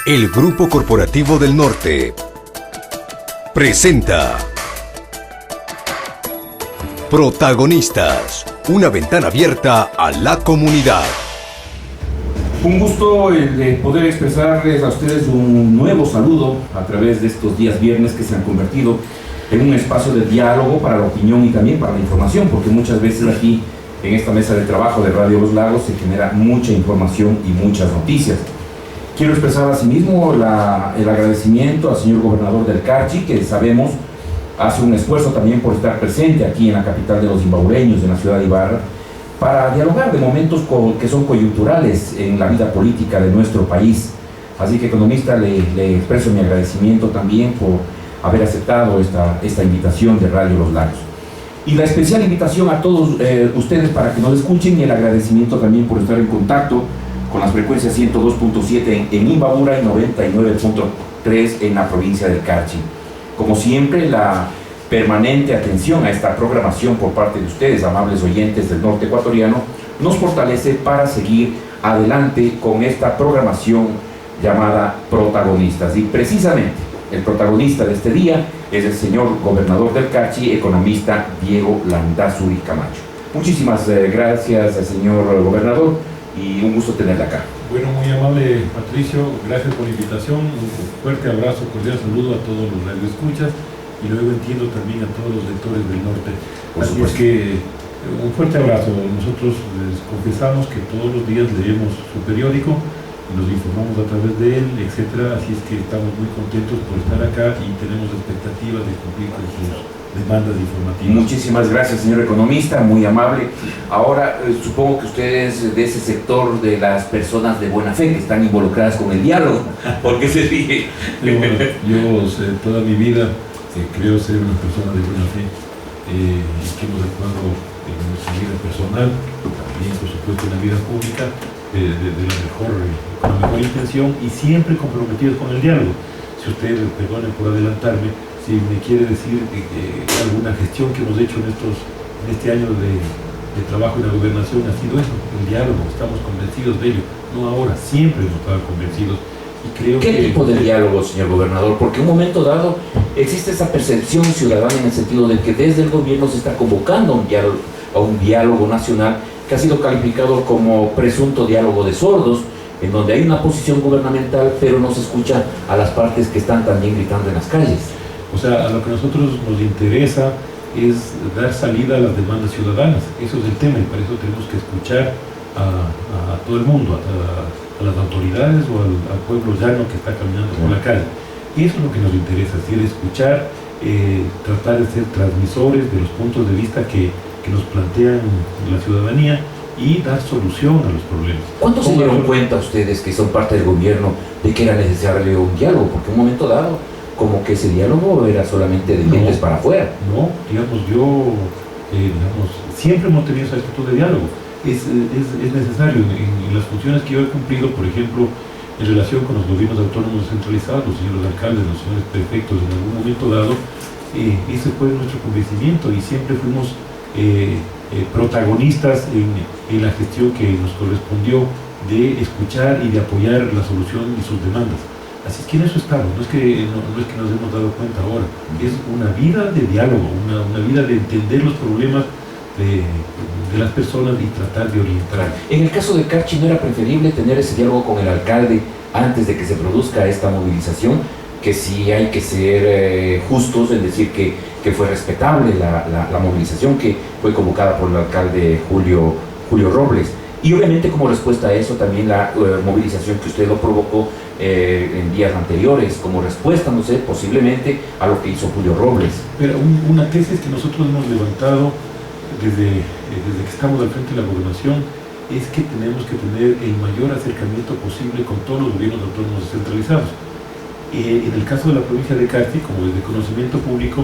El Grupo Corporativo del Norte presenta Protagonistas, una ventana abierta a la comunidad. Un gusto el de poder expresarles a ustedes un nuevo saludo a través de estos días viernes que se han convertido en un espacio de diálogo para la opinión y también para la información, porque muchas veces aquí en esta mesa de trabajo de Radio Los Lagos se genera mucha información y muchas noticias. Quiero expresar asimismo el agradecimiento al señor gobernador del Carchi, que sabemos hace un esfuerzo también por estar presente aquí en la capital de los imbaureños, en la ciudad de Ibarra, para dialogar de momentos que son coyunturales en la vida política de nuestro país. Así que, economista, le expreso mi agradecimiento también por haber aceptado esta invitación de Radio Los Lagos. Y la especial invitación a todos ustedes para que nos escuchen, y el agradecimiento también por estar en contacto con las frecuencias 102.7 en Imbabura y 99.3 en la provincia del Carchi. Como siempre, la permanente atención a esta programación por parte de ustedes, amables oyentes del norte ecuatoriano, nos fortalece para seguir adelante con esta programación llamada Protagonistas. Y precisamente el protagonista de este día es el señor gobernador del Carchi, economista Diego Landázuri Camacho. Muchísimas gracias, señor gobernador, y un gusto tenerla acá. Bueno, muy amable Patricio, gracias por la invitación, un fuerte abrazo, cordial saludo a todos los radioescuchas y luego entiendo también a todos los lectores del norte. Así es que un fuerte abrazo. Nosotros les confesamos que todos los días leemos su periódico, nos informamos a través de él, etcétera. Así es que estamos muy contentos por estar acá y tenemos expectativas de cumplir con sus demandas informativas. Muchísimas gracias, señor economista, muy amable. Ahora, supongo que usted es de ese sector de las personas de buena fe que están involucradas con el diálogo, porque se sigue. Yo toda mi vida creo ser una persona de buena fe y que hemos actuado en nuestra vida personal, también por supuesto en la vida pública, con la mejor intención y siempre comprometidos con el diálogo. Si usted, perdone por adelantarme, si me quiere decir alguna gestión que hemos hecho en este año de trabajo en la gobernación, ha sido eso, el diálogo. Estamos convencidos de ello, no ahora, siempre hemos estado convencidos. Y creo ¿Qué tipo de diálogo, señor gobernador? Porque en un momento dado existe esa percepción ciudadana en el sentido de que desde el gobierno se está convocando a un diálogo nacional que ha sido calificado como presunto diálogo de sordos, en donde hay una posición gubernamental, pero no se escucha a las partes que están también gritando en las calles. O sea, a lo que a nosotros nos interesa es dar salida a las demandas ciudadanas. Eso es el tema, y para eso tenemos que escuchar a todo el mundo, a las autoridades o al pueblo llano que está caminando por la calle. Y eso es lo que nos interesa, es decir, escuchar, tratar de ser transmisores de los puntos de vista que nos plantean la ciudadanía y dar solución a los problemas. ¿Cuándo se dieron cuenta ustedes, que son parte del gobierno, de que era necesario un diálogo? Porque en un momento dado, como que ese diálogo era solamente de dientes para afuera. No, digamos, siempre hemos tenido esa actitud de diálogo. Es necesario en las funciones que yo he cumplido, por ejemplo, en relación con los gobiernos autónomos descentralizados, los señores alcaldes, los señores prefectos, en algún momento dado, ese fue nuestro convencimiento y siempre fuimos protagonistas en la gestión que nos correspondió de escuchar y de apoyar la solución y sus demandas. Así es que en eso estamos, no es que nos hemos dado cuenta ahora, es una vida de diálogo, una vida de entender los problemas de las personas y tratar de orientar. En el caso de Carchi, ¿no era preferible tener ese diálogo con el alcalde antes de que se produzca esta movilización? Que sí hay que ser justos en decir que fue respetable la movilización que fue convocada por el alcalde Julio Robles. Y obviamente, como respuesta a eso, también la movilización que usted lo provocó en días anteriores, como respuesta, no sé, posiblemente a lo que hizo Julio Robles. Pero una tesis que nosotros hemos levantado desde que estamos al frente de la gobernación es que tenemos que tener el mayor acercamiento posible con todos los gobiernos autónomos descentralizados. En el caso de la provincia de Carchi, como es de conocimiento público,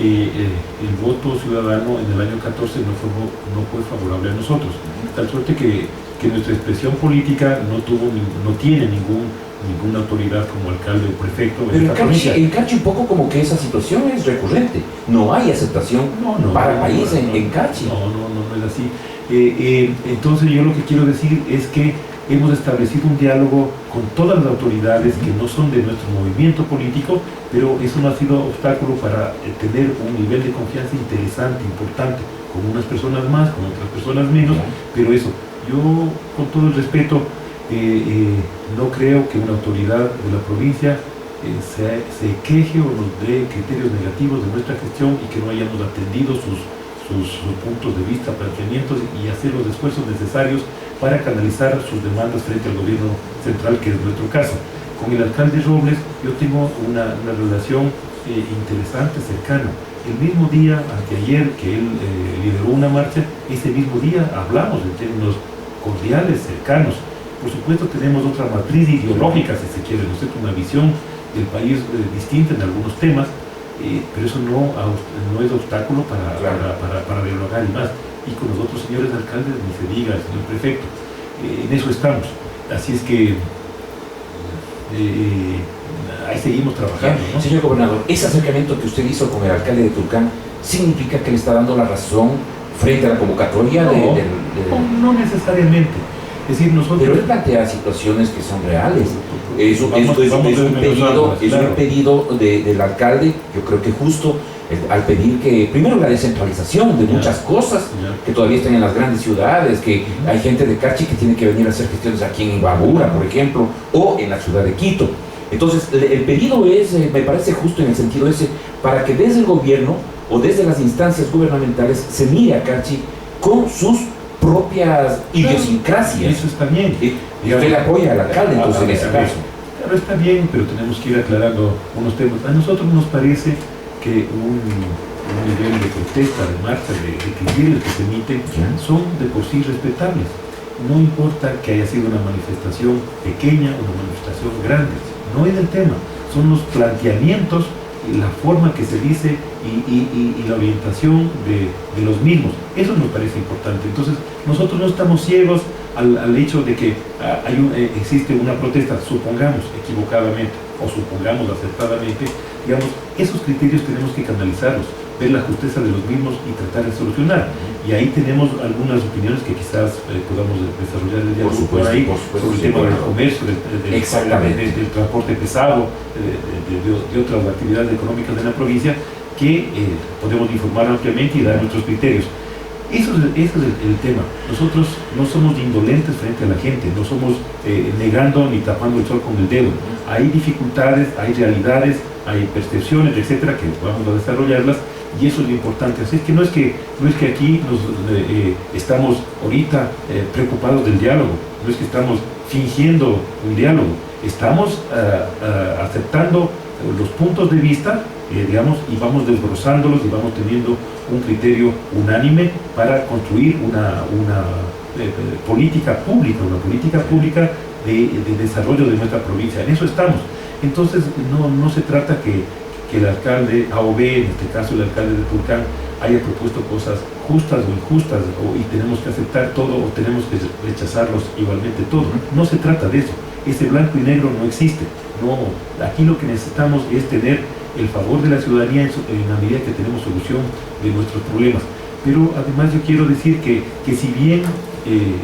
el voto ciudadano en el año 14 no fue favorable a nosotros, tal suerte que nuestra expresión política no tiene ninguna autoridad como alcalde o prefecto. Pero en Carchi un poco como que esa situación es recurrente, no hay aceptación para el país en Carchi. No es así. Entonces yo lo que quiero decir es que hemos establecido un diálogo con todas las autoridades que no son de nuestro movimiento político, pero eso no ha sido obstáculo para tener un nivel de confianza interesante, importante, con unas personas más, con otras personas menos, pero eso, yo con todo el respeto, no creo que una autoridad de la provincia se queje o nos dé criterios negativos de nuestra gestión y que no hayamos atendido sus puntos de vista, planteamientos y hacer los esfuerzos necesarios para canalizar sus demandas frente al gobierno central, que es nuestro caso. Con el alcalde Robles yo tengo una relación interesante, cercana. El mismo día, anteayer, que él lideró una marcha, ese mismo día hablamos en términos cordiales, cercanos. Por supuesto tenemos otra matriz ideológica, si se quiere, ¿no es cierto?, una visión del país distinta en algunos temas, pero eso no es obstáculo para dialogar y más. Y con los otros señores alcaldes, ni se diga, el señor prefecto, en eso estamos. Así es que ahí seguimos trabajando, ¿no? Señor gobernador, ese acercamiento que usted hizo con el alcalde de Tulcán significa que le está dando la razón frente a la convocatoria no necesariamente. Es decir, nosotros... Pero él plantea situaciones que son reales. Es un pedido del alcalde, yo creo que justo, al pedir que, primero, la descentralización de muchas cosas que todavía están en las grandes ciudades, que hay gente de Cachi que tiene que venir a hacer gestiones aquí en Imbabura, por ejemplo, o en la ciudad de Quito. Entonces, el pedido es, me parece justo en el sentido ese, para que desde el gobierno o desde las instancias gubernamentales se mire a Cachi con sus propias idiosincrasias. Eso está bien. Y usted le apoya al alcalde, entonces, en ese caso. Claro, está bien, pero tenemos que ir aclarando unos temas. A nosotros nos parece que un nivel de protesta, de marcha, de criterios que se emiten, son de por sí respetables. No importa que haya sido una manifestación pequeña o una manifestación grande, no es el tema, son los planteamientos, la forma que se dice y la orientación de los mismos. Eso nos parece importante. Entonces, nosotros no estamos ciegos al hecho de que existe una protesta, supongamos equivocadamente o supongamos acertadamente, digamos, esos criterios tenemos que canalizarlos, ver la justeza de los mismos y tratar de solucionar. Y ahí tenemos algunas opiniones que quizás podamos desarrollar el diálogo por ahí, sobre el tema del comercio, del transporte pesado, de otras actividades económicas de la provincia, que podemos informar ampliamente y dar nuestros criterios. Eso es el tema. Nosotros no somos indolentes frente a la gente, no somos negando ni tapando el sol con el dedo. Hay dificultades, hay realidades, hay percepciones, etcétera, que vamos a desarrollarlas, y eso es lo importante. Así que no es que aquí estamos ahorita preocupados del diálogo, no es que estamos fingiendo un diálogo, estamos aceptando los puntos de vista, digamos, y vamos desglosándolos y vamos teniendo un criterio unánime para construir una política pública de desarrollo de nuestra provincia. En eso estamos. Entonces no se trata que el alcalde A o B, en este caso el alcalde de Tulcán, haya propuesto cosas justas o injustas, y tenemos que aceptar todo o tenemos que rechazarlos igualmente todo. No se trata de eso. Ese blanco y negro no existe. No, aquí lo que necesitamos es tener el favor de la ciudadanía en la medida que tenemos solución de nuestros problemas. Pero además yo quiero decir que si bien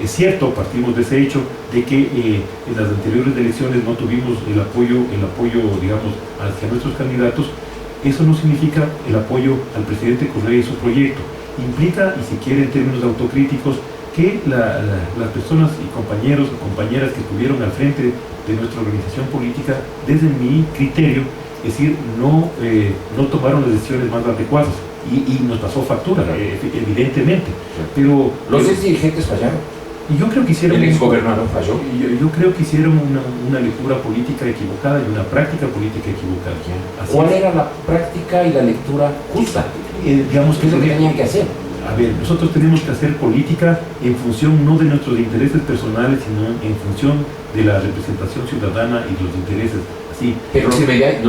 es cierto, partimos de ese hecho de que en las anteriores elecciones no tuvimos el apoyo, digamos, hacia nuestros candidatos, eso no significa el apoyo al presidente Correa y su proyecto. Implica, y si quiere en términos autocríticos, que las personas y compañeros o compañeras que estuvieron al frente de nuestra organización política, desde mi criterio, es decir, no tomaron las decisiones más adecuadas, y nos pasó factura, evidentemente. Pero los ex dirigentes fallaron. Y yo creo que hicieron... El exgobernador falló. Yo creo que hicieron una lectura política equivocada y una práctica política equivocada. ¿Cuál era la práctica y la lectura justa? Digamos ¿Qué es lo que tenían que hacer? A ver, nosotros tenemos que hacer política en función no de nuestros intereses personales, sino en función de la representación ciudadana y de los intereses. Así. Pero lo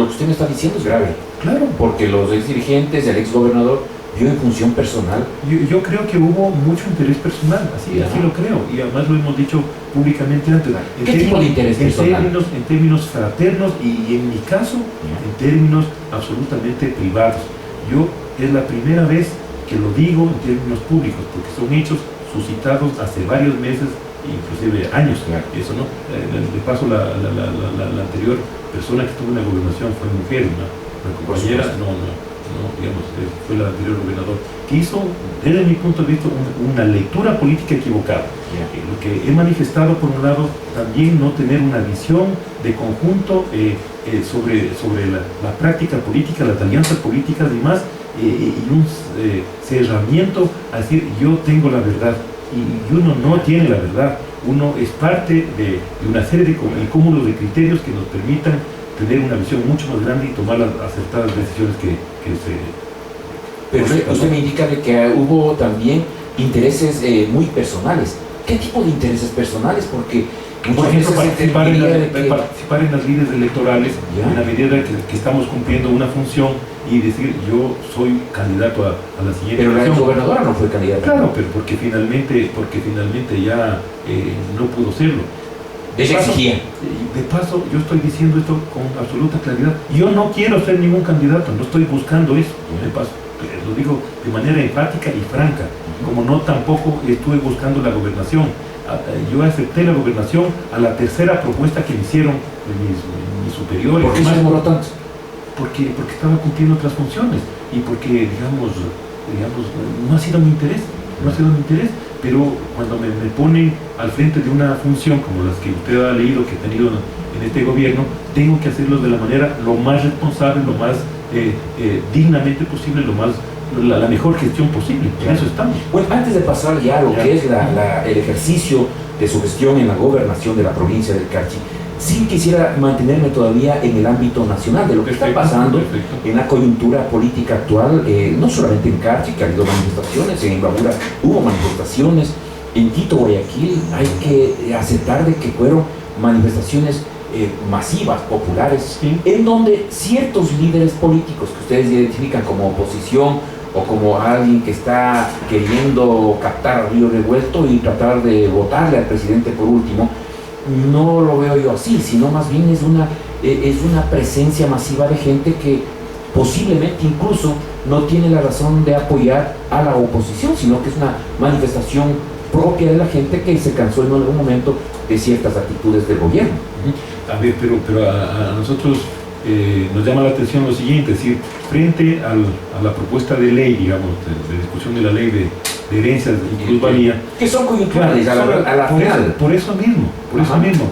que usted me está diciendo es grave. Claro. Porque los ex dirigentes, el ex gobernador, vio en función personal. Yo creo que hubo mucho interés personal, así lo creo, y además lo hemos dicho públicamente antes. ¿Qué tipo de interés personal? En términos fraternos y en mi caso, en términos absolutamente privados. Es la primera vez que lo digo en términos públicos, porque son hechos suscitados hace varios meses inclusive años, eso, ¿no? De paso, la anterior persona que estuvo en la gobernación fue mujer, una compañera, digamos, fue el anterior gobernador, que hizo, desde mi punto de vista, una lectura política equivocada. Lo que he manifestado, por un lado, también no tener una visión de conjunto sobre la práctica política, las alianzas políticas y más, y un cerramiento a decir yo tengo la verdad, y uno no tiene la verdad, uno es parte de una serie de cúmulos de criterios que nos permitan tener una visión mucho más grande y tomar las acertadas decisiones que se... Pero usted me indica de que hubo también intereses muy personales. ¿Qué tipo de intereses personales? Porque por ejemplo, participar en las líderes electorales, en la medida que estamos cumpliendo una función y decir yo soy candidato a la siguiente. Pero la gobernadora no fue candidata. Claro, pero porque finalmente ya no pudo serlo. Ella exigía. De paso, yo estoy diciendo esto con absoluta claridad. Yo no quiero ser ningún candidato, no estoy buscando eso. De paso, lo digo de manera enfática y franca. Como no tampoco estuve buscando la gobernación. Yo acepté la gobernación a la tercera propuesta que me hicieron mis superiores. ¿Por qué se demoró tanto? Porque estaba cumpliendo otras funciones y porque, digamos, no ha sido mi interés. Pero cuando me ponen al frente de una función como las que usted ha leído que he tenido en este gobierno, tengo que hacerlo de la manera lo más responsable, lo más dignamente posible, la mejor gestión posible. En eso estamos. Bueno, antes de pasar ya a lo que es el ejercicio de su gestión en la gobernación de la provincia del Carchi, sí quisiera mantenerme todavía en el ámbito nacional de lo que está pasando en la coyuntura política actual, no solamente en Carchi, que ha habido manifestaciones, en Imbabura hubo manifestaciones, en Quito, Guayaquil, hay que aceptar de que fueron manifestaciones masivas, populares, en donde ciertos líderes políticos que ustedes identifican como oposición o como alguien que está queriendo captar a río revuelto y tratar de votarle al presidente por último, no lo veo yo así, sino más bien es una presencia masiva de gente que posiblemente incluso no tiene la razón de apoyar a la oposición, sino que es una manifestación propia de la gente que se cansó en algún momento de ciertas actitudes del gobierno. A ver, pero a nosotros nos llama la atención lo siguiente, es decir, frente a la propuesta de ley, digamos, de discusión de la ley de herencias y plusvalía, que son coyunturales a la final. Por eso mismo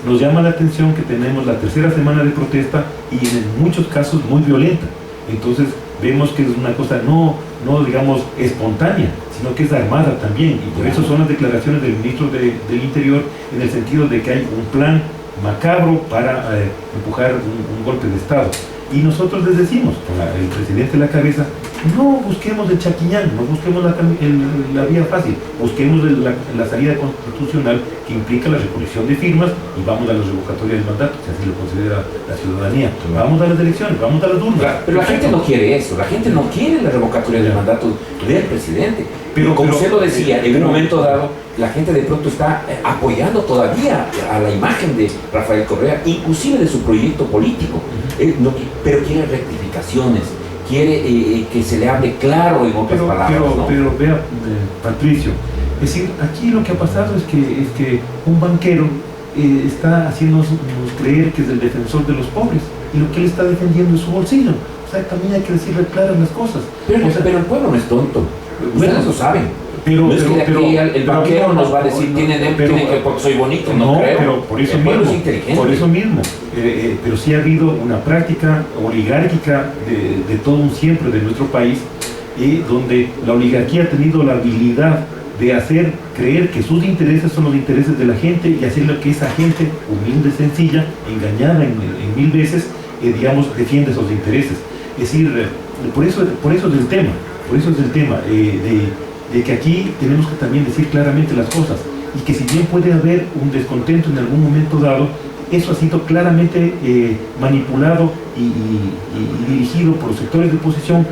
nos llama la atención que tenemos la tercera semana de protesta y en muchos casos muy violenta. Entonces vemos que es una cosa no digamos espontánea, sino que es armada también, y por eso son las declaraciones del ministro del Interior en el sentido de que hay un plan macabro para empujar un golpe de Estado. Y nosotros les decimos, con el presidente a la cabeza, no busquemos el chaquiñán, no busquemos la vía fácil, busquemos la salida constitucional que implica la recolección de firmas y vamos a la revocatoria del mandato, si así lo considera la ciudadanía. Vamos a las elecciones, vamos a las urnas. Pero la gente no quiere eso, la gente no quiere la revocatoria del mandato del presidente. Pero como usted lo decía, en un momento dado, la gente de pronto está apoyando todavía a la imagen de Rafael Correa, inclusive de su proyecto político, pero quiere rectificaciones, quiere que se le hable claro en otras palabras. Pero vea, Patricio, es decir, aquí lo que ha pasado es que un banquero está haciéndonos creer que es el defensor de los pobres, y lo que él está defendiendo es su bolsillo. O sea, también hay que decirle claras las cosas. Pero el pueblo no es tonto. Ustedes lo saben. No es que aquí el banquero nos va a decir tiene que porque soy bonito, no creo. Pero por eso mismo, pero sí ha habido una práctica oligárquica de todo un siempre de nuestro país, donde la oligarquía ha tenido la habilidad de hacer creer que sus intereses son los intereses de la gente y hacer lo que esa gente humilde, sencilla, engañada en mil veces, digamos, defiende esos intereses. Es decir, por eso es el tema. Por eso es el tema de que aquí tenemos que también decir claramente las cosas, y que si bien puede haber un descontento en algún momento dado, eso ha sido claramente manipulado y dirigido por los sectores de oposición,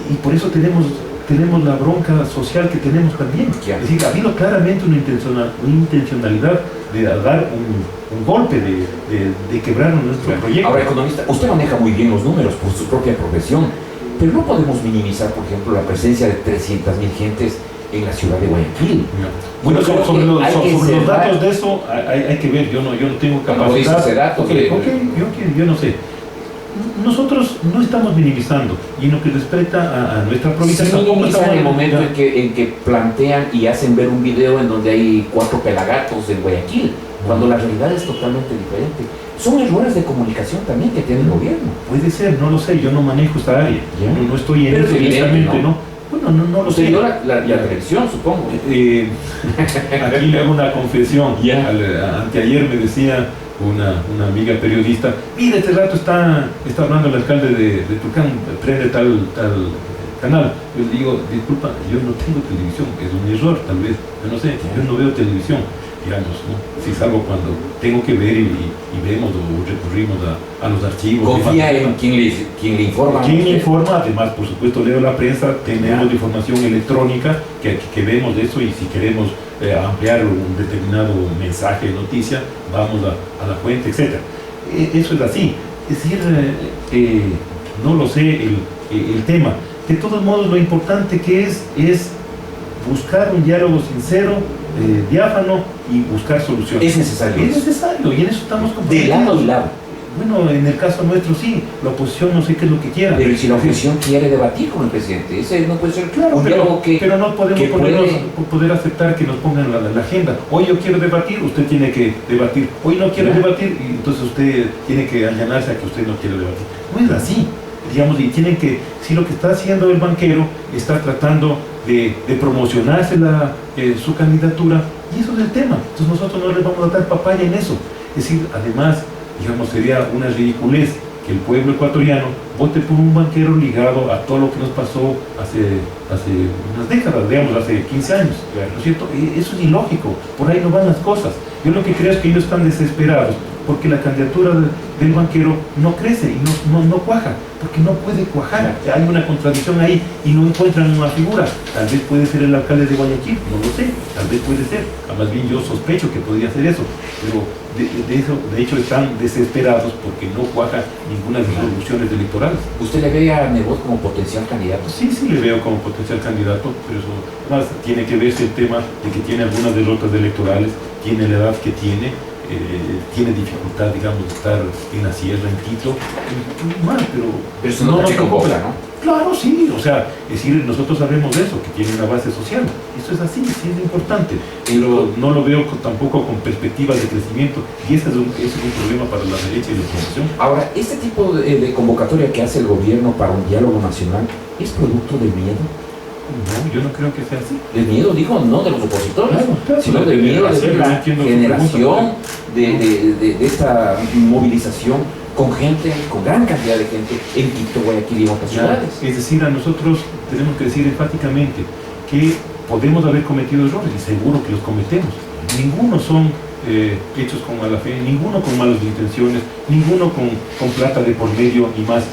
y por eso tenemos la bronca social que tenemos también. Es decir, ha habido claramente una intencionalidad de dar un golpe, de quebrar nuestro proyecto. Ahora, economista, usted maneja muy bien los números por su propia profesión, pero no podemos minimizar, por ejemplo, la presencia de 300.000 gentes en la ciudad de Guayaquil. Bueno, Yo creo sobre que los, hay que sobre los cerrar. datos de eso hay que ver, yo no tengo Bueno, dice capacidad. ese dato Ok, que- yo no sé. Nosotros no estamos minimizando, y en lo que respecta a nuestra provincia Se tampoco minimiza en el estamos- momento ya. en que plantean y hacen ver un video en donde hay 4 pelagatos en Guayaquil, cuando la realidad es totalmente diferente. Son errores de comunicación también que tiene el gobierno. Puede ser, no lo sé, yo no manejo esta área, Ya. no estoy en Pero eso es evidente, directamente, ¿no? ¿no? Bueno, no lo Usted sé. vio la televisión, supongo. Aquí le hago una confesión. Ya. Anteayer me decía una amiga periodista, mira, este rato está hablando el alcalde de Tucán, prende tal canal. Yo le digo, disculpa, yo no tengo televisión, es un error tal vez, yo no sé, yo no veo televisión, digamos, ¿no? Si salgo cuando tengo que ver y vemos o recurrimos a los archivos. Confía demás. en quien le informa. ¿Quién informa? Además, por supuesto, leo la prensa, tenemos la información electrónica que vemos de eso, y si queremos ampliar un determinado mensaje, noticia, vamos a la fuente, etc. Eso es así. Es decir, no lo sé el tema. De todos modos, lo importante que es buscar un diálogo sincero, diáfano, y buscar soluciones. Es necesario. Es necesario, y en eso estamos De comprometidos. lado y lado. Bueno, en el caso nuestro sí, la oposición no sé qué es lo que quiera. Pero ¿y si la oposición quiere debatir con el presidente? Ese no puede ser Claro, un diálogo que... pero no podemos que poder aceptar que nos pongan la agenda. Hoy yo quiero debatir, usted tiene que debatir. Hoy no quiero Claro. debatir, y entonces usted tiene que allanarse a que usted no quiere debatir. No es así, digamos, y tienen que, si lo que está haciendo el banquero está tratando de promocionarse su candidatura, y eso es el tema. Entonces nosotros no les vamos a dar papaya en eso. Es decir, además, digamos, sería una ridiculez que el pueblo ecuatoriano vote por un banquero ligado a todo lo que nos pasó hace unas décadas, digamos, hace 15 años. ¿No es cierto? Eso es ilógico, por ahí no van las cosas. Yo lo que creo es que ellos están desesperados porque la candidatura del banquero no crece y no cuaja, porque no puede cuajar. Hay una contradicción ahí y no encuentran una figura. Tal vez puede ser el alcalde de Guayaquil, no lo sé, tal vez puede ser. Más bien yo sospecho que podría ser eso, pero de hecho están desesperados porque no cuaja ninguna de las soluciones electorales. ¿Usted le ve a Nebot como potencial candidato? Sí le veo como potencial candidato, pero eso más tiene que verse el tema de que tiene algunas derrotas electorales, tiene la edad que tiene dificultad, digamos, de estar en la sierra, en Quito, pero eso no te copla, ¿no? Claro, sí, o sea, es decir, nosotros sabemos de eso, que tiene una base social, eso es así, sí es importante, pero no lo veo tampoco con perspectivas de crecimiento, y ese es un problema para la derecha y la oposición. Ahora, ¿este tipo de convocatoria que hace el gobierno para un diálogo nacional es producto del miedo? No, yo no creo que sea así. Del miedo, digo, no de los opositores, Claro, sino del miedo de ver la entiendo su generación pregunta, de esta movilización con gente, con gran cantidad de gente en Quito, Guayaquil y otras ciudades. Es decir, a nosotros tenemos que decir enfáticamente que podemos haber cometido errores, y seguro que los cometemos. Ninguno son hechos con mala fe, ninguno con malas intenciones, ninguno con plata de por medio y más.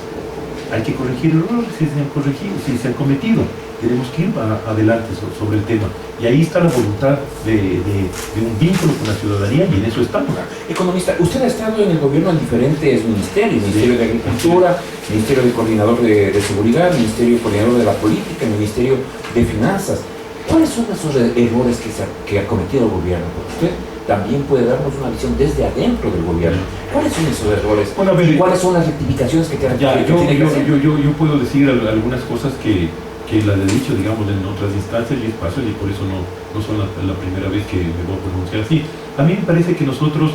Hay que corregir errores si se han corregido, si se han cometido. Tenemos que ir adelante sobre el tema. Y ahí está la voluntad de un vínculo con la ciudadanía, y en eso estamos. Economista, usted ha estado en el gobierno en diferentes ministerios: Ministerio de Agricultura, Ministerio de Coordinador de Seguridad, Ministerio Coordinador de la Política, Ministerio de Finanzas. ¿Cuáles son esos errores que ha cometido el gobierno? Porque usted también puede darnos una visión desde adentro del gobierno. ¿Cuáles son esos errores? Bueno, a ver, ¿Y cuáles son las rectificaciones que tiene que hacer? yo puedo decir algunas cosas que las he dicho, digamos, en otras instancias y espacios, y por eso no son la primera vez que me voy a pronunciar así. A mí me parece que nosotros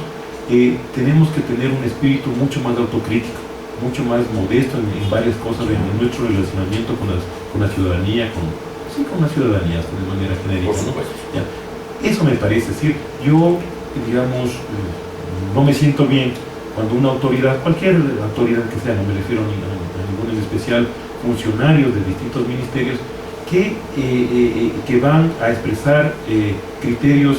tenemos que tener un espíritu mucho más autocrítico, mucho más modesto en varias cosas, en nuestro relacionamiento con la ciudadanía, con la ciudadanía de manera genérica. Por supuesto. ¿No? Eso me parece, es decir, yo, digamos, no me siento bien cuando una autoridad, cualquier autoridad que sea, no me refiero a ninguna en especial, funcionarios de distintos ministerios que van a expresar criterios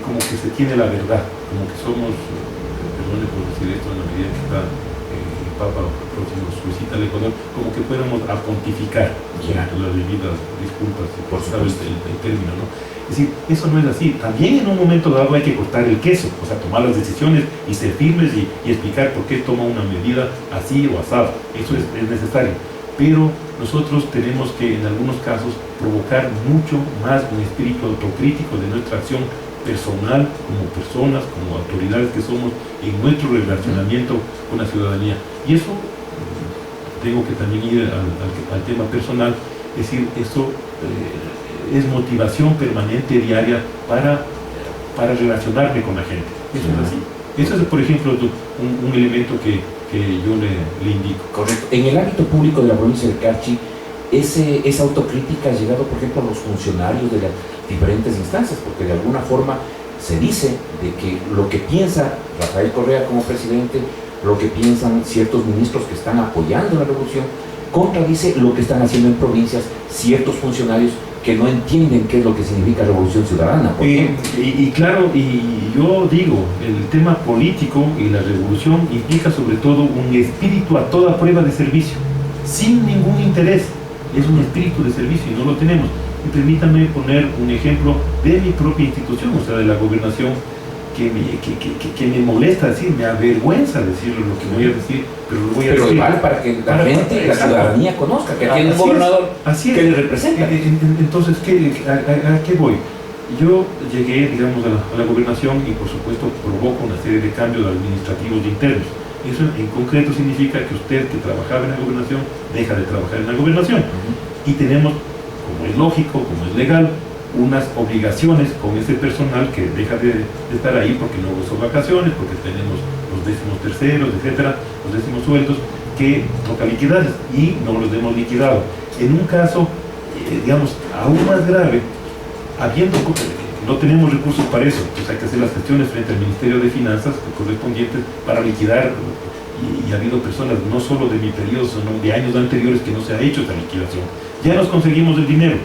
como que se tiene la verdad, como que somos, perdone por decir esto en la medida que está el Papa próximo su visita al Ecuador, como que fuéramos a pontificar, las debidas disculpas, por saber el término, ¿no? Es decir, eso no es así. También en un momento dado hay que cortar el queso, o sea, tomar las decisiones y ser firmes y explicar por qué toma una medida así o asado. Eso es necesario. Pero nosotros tenemos que en algunos casos provocar mucho más un espíritu autocrítico de nuestra acción personal, como personas, como autoridades que somos, en nuestro relacionamiento con la ciudadanía. Y eso, tengo que también ir al tema personal, es decir, eso es motivación permanente, diaria, para relacionarme con la gente. Eso es así. Eso es, por ejemplo, un elemento que yo le indico. Correcto. En el ámbito público de la provincia de Carchi, esa autocrítica ha llegado, por ejemplo, a los funcionarios de las diferentes instancias, porque de alguna forma se dice de que lo que piensa Rafael Correa como presidente, lo que piensan ciertos ministros que están apoyando la revolución, contradice lo que están haciendo en provincias ciertos funcionarios que no entienden qué es lo que significa revolución ciudadana. Y claro, y yo digo, el tema político y la revolución implica sobre todo un espíritu a toda prueba de servicio, sin ningún interés. Es un espíritu de servicio y no lo tenemos. Y permítanme poner un ejemplo de mi propia institución, o sea, de la gobernación, que me molesta decir, me avergüenza decirlo lo que voy a decir, pero lo voy a decir. Igual para que la gente, la ciudadanía conozca que tiene un gobernador que le representa. Entonces, ¿a qué voy? Yo llegué, digamos, a la gobernación y por supuesto provoco una serie de cambios administrativos internos. Eso en concreto significa que usted que trabajaba en la gobernación deja de trabajar en la gobernación. Y tenemos, como es lógico, como es legal, unas obligaciones con ese personal que deja de estar ahí porque no gozó vacaciones, porque tenemos los 13º, etcétera, los 10º sueldos que toca liquidar y no los hemos liquidado. En un caso, digamos, aún más grave, no tenemos recursos para eso, pues hay que hacer las gestiones frente al Ministerio de Finanzas correspondientes para liquidar, y ha habido personas, no solo de mi periodo, sino de años anteriores que no se ha hecho esta liquidación. Ya nos conseguimos el dinero,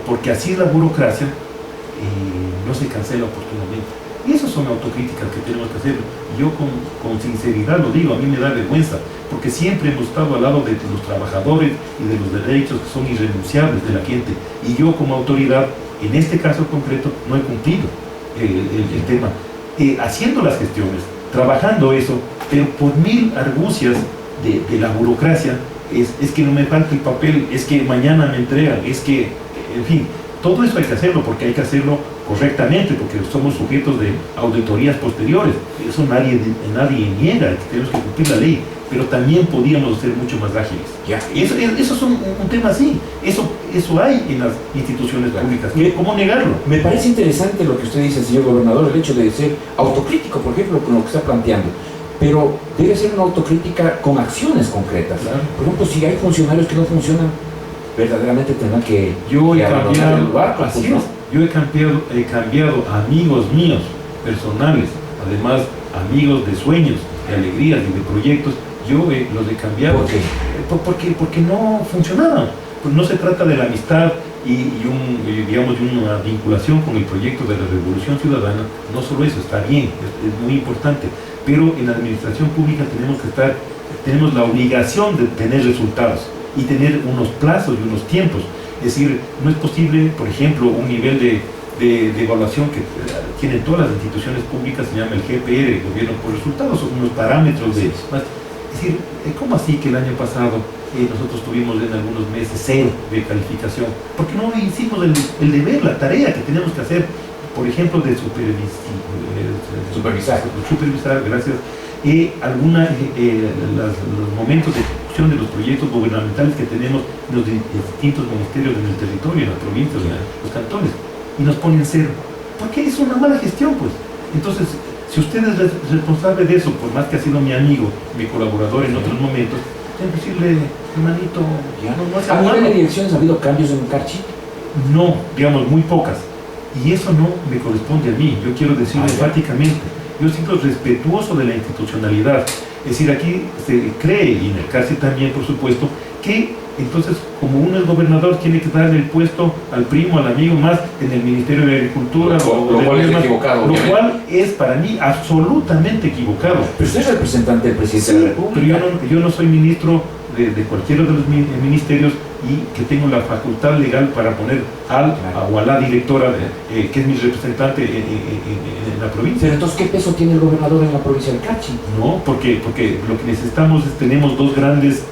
porque así es la burocracia, no se cancela oportunamente. Y esas son autocríticas que tenemos que hacer. Yo con sinceridad lo digo, a mí me da vergüenza, porque siempre hemos estado al lado de los trabajadores y de los derechos que son irrenunciables de la gente. Y yo como autoridad, en este caso concreto, no he cumplido el tema. Haciendo las gestiones, trabajando eso, pero por mil argucias de la burocracia, es que no me falta el papel, es que mañana me entregan, es que, en fin, todo eso hay que hacerlo porque hay que hacerlo correctamente, porque somos sujetos de auditorías posteriores. Eso nadie niega, que tenemos que cumplir la ley, pero también podíamos ser mucho más ágiles. Ya. Eso es un tema así. Eso hay en las instituciones públicas. ¿Cómo negarlo? Me parece interesante lo que usted dice, señor gobernador, el hecho de ser autocrítico, por ejemplo, con lo que está planteando. Pero debe ser una autocrítica con acciones concretas. Claro. Por ejemplo, si hay funcionarios que no funcionan, verdaderamente tendrán que abandonar el barco. Así pues, ¿no? es. Yo he cambiado amigos míos personales, además amigos de sueños, de alegrías y de proyectos. Yo los he cambiado. ¿Por qué? Porque no funcionaban. Pues no se trata de la amistad y una vinculación con el proyecto de la Revolución Ciudadana. No solo eso, está bien, es muy importante. Pero en la administración pública tenemos la obligación de tener resultados y tener unos plazos y unos tiempos. Es decir, no es posible, por ejemplo, un nivel de evaluación que tienen todas las instituciones públicas, se llama el GPR, el Gobierno por Resultados, son unos parámetros de... Es decir, ¿cómo así que el año pasado nosotros tuvimos en algunos meses 0 de calificación? Porque no hicimos el deber, la tarea que tenemos que hacer, por ejemplo, de supervisar, gracias, los momentos de ejecución de los proyectos gubernamentales que tenemos en los distintos ministerios en el territorio, en las provincias, en los cantones, y nos ponen 0. Porque es una mala gestión, pues. Entonces, si usted es responsable de eso, por más que ha sido mi amigo, mi colaborador en otros momentos, tengo que decirle, hermanito, ya no hace ¿A nivel malo. de direcciones ha habido cambios en Carchi? No, digamos, muy pocas. Y eso no me corresponde a mí, yo quiero decirlo enfáticamente. Yo siento respetuoso de la institucionalidad. Es decir, aquí se cree, y en el Carchi también, por supuesto, que entonces, como uno es gobernador, tiene que darle el puesto al primo, al amigo, más en el Ministerio de Agricultura. Lo cual es equivocado. Lo cual es para mí absolutamente equivocado. Pero usted es representante del presidente de la República. Pero yo no soy ministro de cualquiera de los ministerios y que tengo la facultad legal para poner o a la directora que es mi representante en la provincia. Pero entonces, ¿qué peso tiene el gobernador en la provincia del Carchi? No, porque lo que necesitamos es, tenemos dos grandes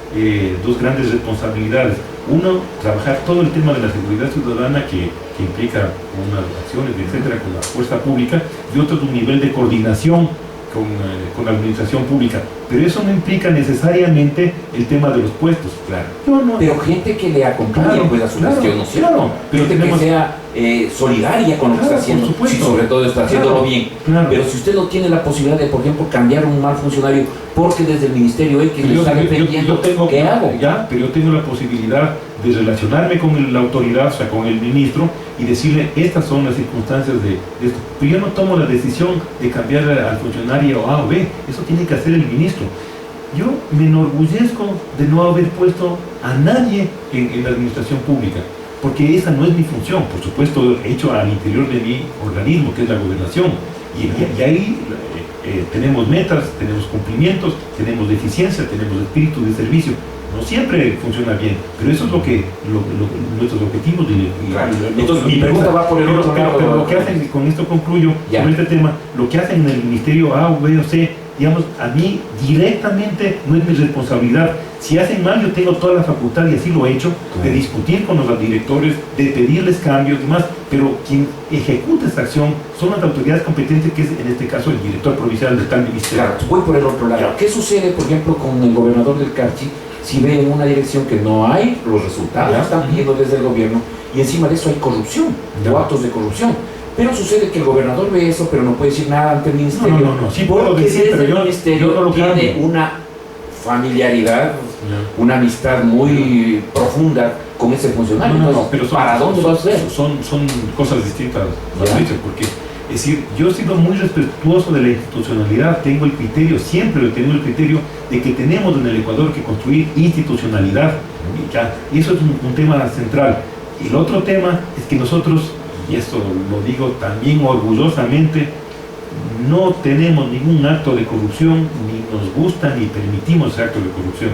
responsabilidades. Uno, trabajar todo el tema de la seguridad ciudadana que implica unas acciones, etcétera, con la fuerza pública, y otro es un nivel de coordinación con la administración pública. Pero eso no implica necesariamente el tema de los puestos. Claro. No. Pero gente que le acompañe, Claro, pues, a su claro, gestión, ¿no es cierto? claro, pero Gente tenemos- que sea solidaria con lo que Claro, está haciendo, por supuesto. si sobre todo está haciéndolo Claro, bien. claro. Pero si usted no tiene la posibilidad de, por ejemplo, cambiar un mal funcionario porque desde el Ministerio X Pero le yo- está yo- dependiendo, yo tengo- ¿qué hago? Ya, pero yo tengo la posibilidad de relacionarme con la autoridad, o sea, con el ministro, y decirle, estas son las circunstancias de esto. Pero yo no tomo la decisión de cambiar al funcionario A o B, eso tiene que hacer el ministro. Yo me enorgullezco de no haber puesto a nadie en la administración pública, porque esa no es mi función. Por supuesto, he hecho al interior de mi organismo, que es la gobernación, y ahí tenemos metas, tenemos cumplimientos, tenemos deficiencia, tenemos espíritu de servicio. No siempre funciona bien, pero eso es lo que nuestros objetivos. Entonces, mi pregunta va por el otro lado. Pero lo que hacen, con esto concluyo, Ya. sobre este tema, lo que hacen en el Ministerio A, B o C, digamos, a mí directamente no es mi responsabilidad. Si hacen mal, yo tengo toda la facultad, y así lo he hecho, de discutir con los directores, de pedirles cambios y demás, pero quien ejecuta esta acción son las autoridades competentes, que es en este caso el director provincial de tal ministerio. Claro, voy por el otro lado. Ya. ¿Qué sucede, por ejemplo, con el gobernador del Carchi si ve en una dirección que no hay los resultados Ya. que están pidiendo desde el gobierno y encima de eso hay corrupción Ya. o actos de corrupción? Pero sucede que el gobernador ve eso, pero no puede decir nada ante el ministerio. No, sí puedo porque decir, desde pero el yo ministerio no lo tiene cambio. una familiaridad, Ya. una amistad muy profunda con ese funcionario. Entonces, pero ¿para dónde va a ser? Son cosas distintas, Ya. Mauricio, porque es decir, yo he sido muy respetuoso de la institucionalidad, tengo el criterio, siempre he tenido el criterio de que tenemos en el Ecuador que construir institucionalidad, y eso es un tema central. Y el otro tema es que nosotros, y esto lo digo también orgullosamente, no tenemos ningún acto de corrupción, ni nos gusta ni permitimos ese acto de corrupción.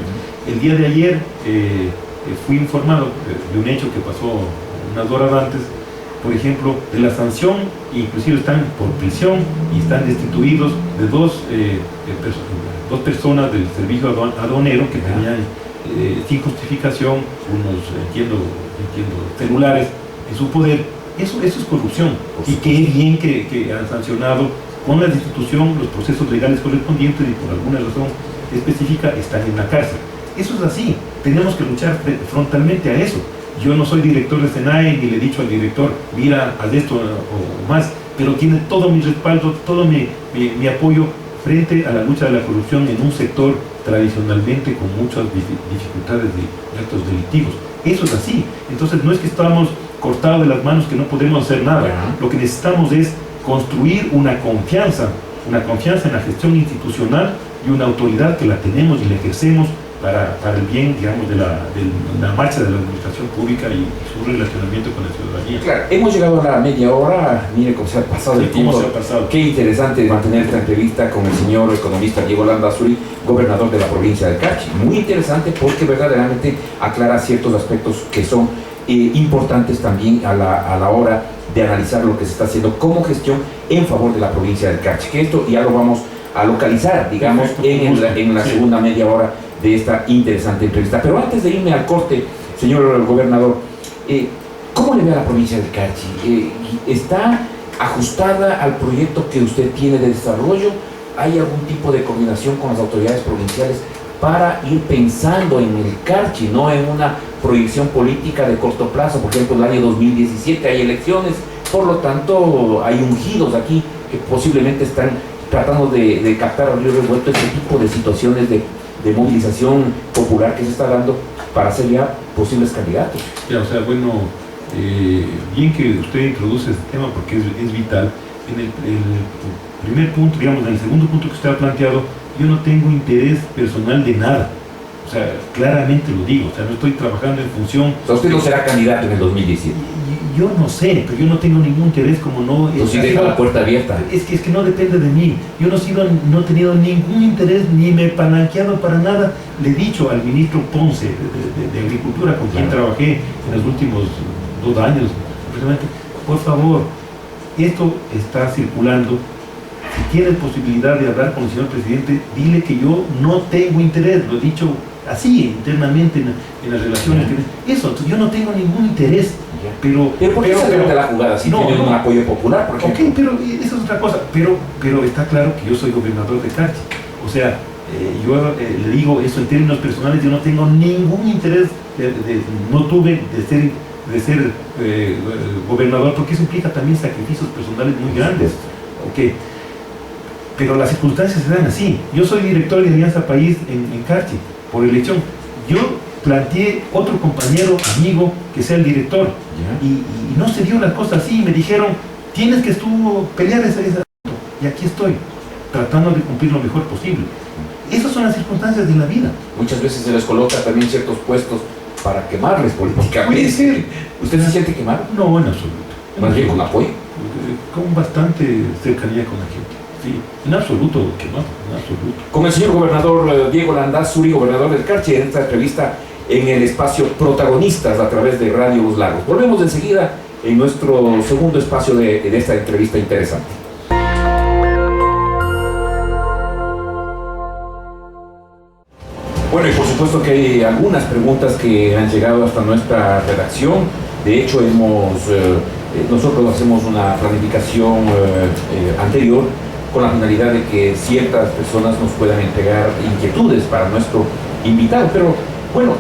El día de ayer fui informado de un hecho que pasó unas horas antes, por ejemplo, de la sanción, inclusive están por prisión y están destituidos de dos personas del servicio aduanero que tenían sin justificación unos, entiendo, celulares en su poder. Eso es corrupción, y qué bien que han sancionado con la destitución los procesos legales correspondientes, y por alguna razón específica están en la cárcel. Eso es así, tenemos que luchar frontalmente a eso. Yo no soy director de SENAE, ni le he dicho al director, mira, haz esto o más, pero tiene todo mi respaldo, todo mi apoyo frente a la lucha de la corrupción en un sector tradicionalmente con muchas dificultades de actos delictivos. Eso es así. Entonces no es que estamos cortados de las manos, que no podemos hacer nada. Ya. Lo que necesitamos es construir una confianza en la gestión institucional y una autoridad que la tenemos y la ejercemos para el bien, digamos, de la marcha de la administración pública y su relacionamiento con la ciudadanía. Claro, hemos llegado a la media hora, mire cómo se ha pasado el ¿Cómo tiempo. se ha pasado? Qué interesante mantener esta entrevista con el señor economista Diego Landazuri, gobernador de la provincia del Carchi. Muy interesante porque verdaderamente aclara ciertos aspectos que son importantes también a la hora de analizar lo que se está haciendo como gestión en favor de la provincia del Carchi. Que esto ya lo vamos a localizar, digamos, en la segunda media hora de esta interesante entrevista. Pero antes de irme al corte, señor gobernador, ¿cómo le ve a la provincia del Carchi? ¿Está ajustada al proyecto que usted tiene de desarrollo? ¿Hay algún tipo de coordinación con las autoridades provinciales para ir pensando en el Carchi, no en una proyección política de corto plazo? Por ejemplo, el año 2017 hay elecciones, por lo tanto hay ungidos aquí que posiblemente están tratando de captar al río revuelto este tipo de situaciones de movilización popular que se está dando para ser ya posibles candidatos. Ya, o sea, bueno, bien que usted introduce este tema porque es vital. En el primer punto, digamos, en el segundo punto que usted ha planteado, yo no tengo interés personal de nada. O sea, claramente lo digo, o sea, no estoy trabajando en función... O sea, usted no será candidato en el 2017. Yo no sé, pero yo no tengo ningún interés, como no... Entonces deja la puerta abierta. Es que no depende de mí. Yo no he tenido ningún interés, ni me he palanqueado para nada. Le he dicho al ministro Ponce de Agricultura, con quien trabajé en los últimos 2 años, precisamente, por favor, esto está circulando. Si tienes posibilidad de hablar con el señor presidente, dile que yo no tengo interés. Lo he dicho así internamente en las relaciones. Eso, yo no tengo ningún interés. Pero ¿por qué se trata la jugada? Si tiene un apoyo popular, por ejemplo. Ok, pero eso es otra cosa. Pero está claro que yo soy gobernador de Carchi. O sea, yo le digo eso en términos personales, yo no tengo ningún interés, no tuve de ser gobernador, porque eso implica también sacrificios personales muy grandes. Okay. Pero las circunstancias se dan así. Yo soy director de Alianza País en Carchi, por elección. Yo planteé otro compañero, amigo, que sea el director, y no se dio la cosa así. Me dijeron, tienes que pelear ese asunto, y aquí estoy, tratando de cumplir lo mejor posible. Esas son las circunstancias de la vida. Muchas veces se les coloca también ciertos puestos para quemarles políticamente. Puede ser. ¿Usted se siente quemado? No, en absoluto. Más bien con apoyo. Con bastante cercanía con la gente. Sí, en absoluto quemado, en absoluto. Con el señor gobernador Diego Landázuri, gobernador del Carchi, en esta entrevista en el espacio Protagonistas a través de Radio Los Lagos. Volvemos enseguida en nuestro segundo espacio de esta entrevista interesante. Bueno, y por supuesto que hay algunas preguntas que han llegado hasta nuestra redacción. De hecho, nosotros hacemos una planificación anterior con la finalidad de que ciertas personas nos puedan entregar inquietudes para nuestro invitado. Pero bueno,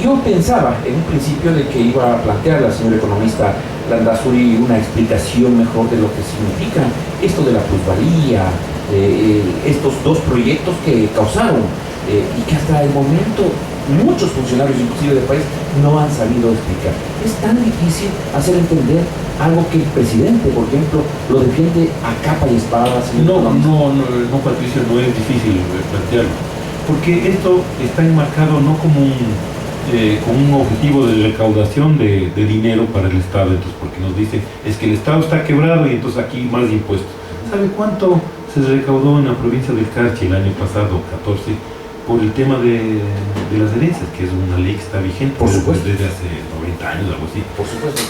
yo pensaba en un principio de que iba a plantear la señora economista Landázuri una explicación mejor de lo que significa esto de la plusvalía, estos 2 proyectos que causaron y que hasta el momento muchos funcionarios, inclusive del país, no han sabido explicar. Es tan difícil hacer entender algo que el presidente, por ejemplo, lo defiende a capa y espada. No, Patricio, no es difícil plantearlo, porque esto está enmarcado no como un objetivo de recaudación de dinero para el Estado, entonces, porque nos dicen, es que el Estado está quebrado y entonces aquí más impuestos. ¿Sabe cuánto se recaudó en la provincia del Carchi el año pasado, 14, por el tema de las herencias, que es una ley que está vigente por supuesto desde hace 90 años, algo así? Por supuesto.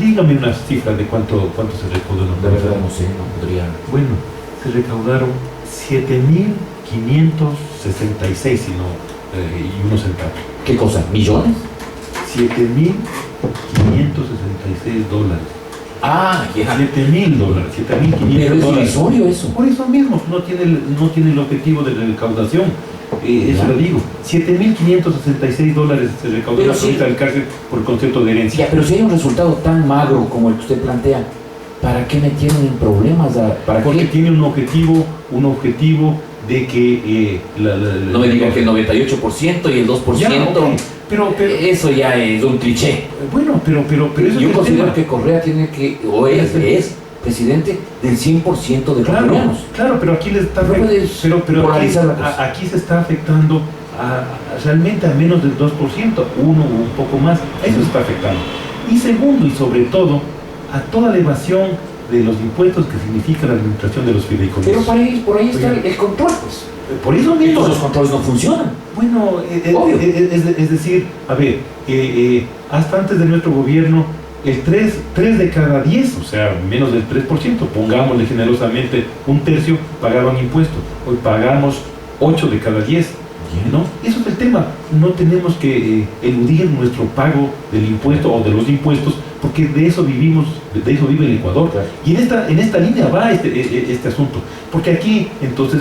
Dígame una cifra de cuánto se recaudó. De verdad no sé, no podría. Bueno, se recaudaron 7.566, y unos centavos. ¿Qué cosa? ¿Millones? $7.566. Ah, ya. $7.000, $7.500. Pero es irrisorio eso. Por eso mismo, no tiene el objetivo de recaudación. Eso lo digo. $7.566 se recaudó en la provincia del Carchi por concepto de herencia. Ya, pero si hay un resultado tan magro como el que usted plantea, ¿para qué metieron en problemas? Porque tiene un objetivo de que... no me digan que el 98% y el 2%. Ya, okay. Pero eso ya es un cliché. Bueno, pero eso yo es considero que Correa tiene que, o es presidente del 100% de colombianos. Claro, pero aquí les está aquí se está afectando realmente a menos del 2%, 1 o un poco más. Eso está afectando. Y segundo, y sobre todo, a toda la evasión de los impuestos que significa la administración de los fideicomisos. Pero por ahí está el control, pues. Por eso mismo. Todos los controles no funcionan. Bueno, es decir, a ver, hasta antes de nuestro gobierno, el 3 de cada 10, o sea, menos del 3%, pongámosle generosamente un tercio, pagaban impuestos. Hoy pagamos 8 de cada 10. ¿No? Eso es el tema. No tenemos que eludir nuestro pago del impuesto o de los impuestos, porque de eso vivimos, de eso vive el Ecuador. Claro. Y en esta línea va este asunto. Porque aquí, entonces,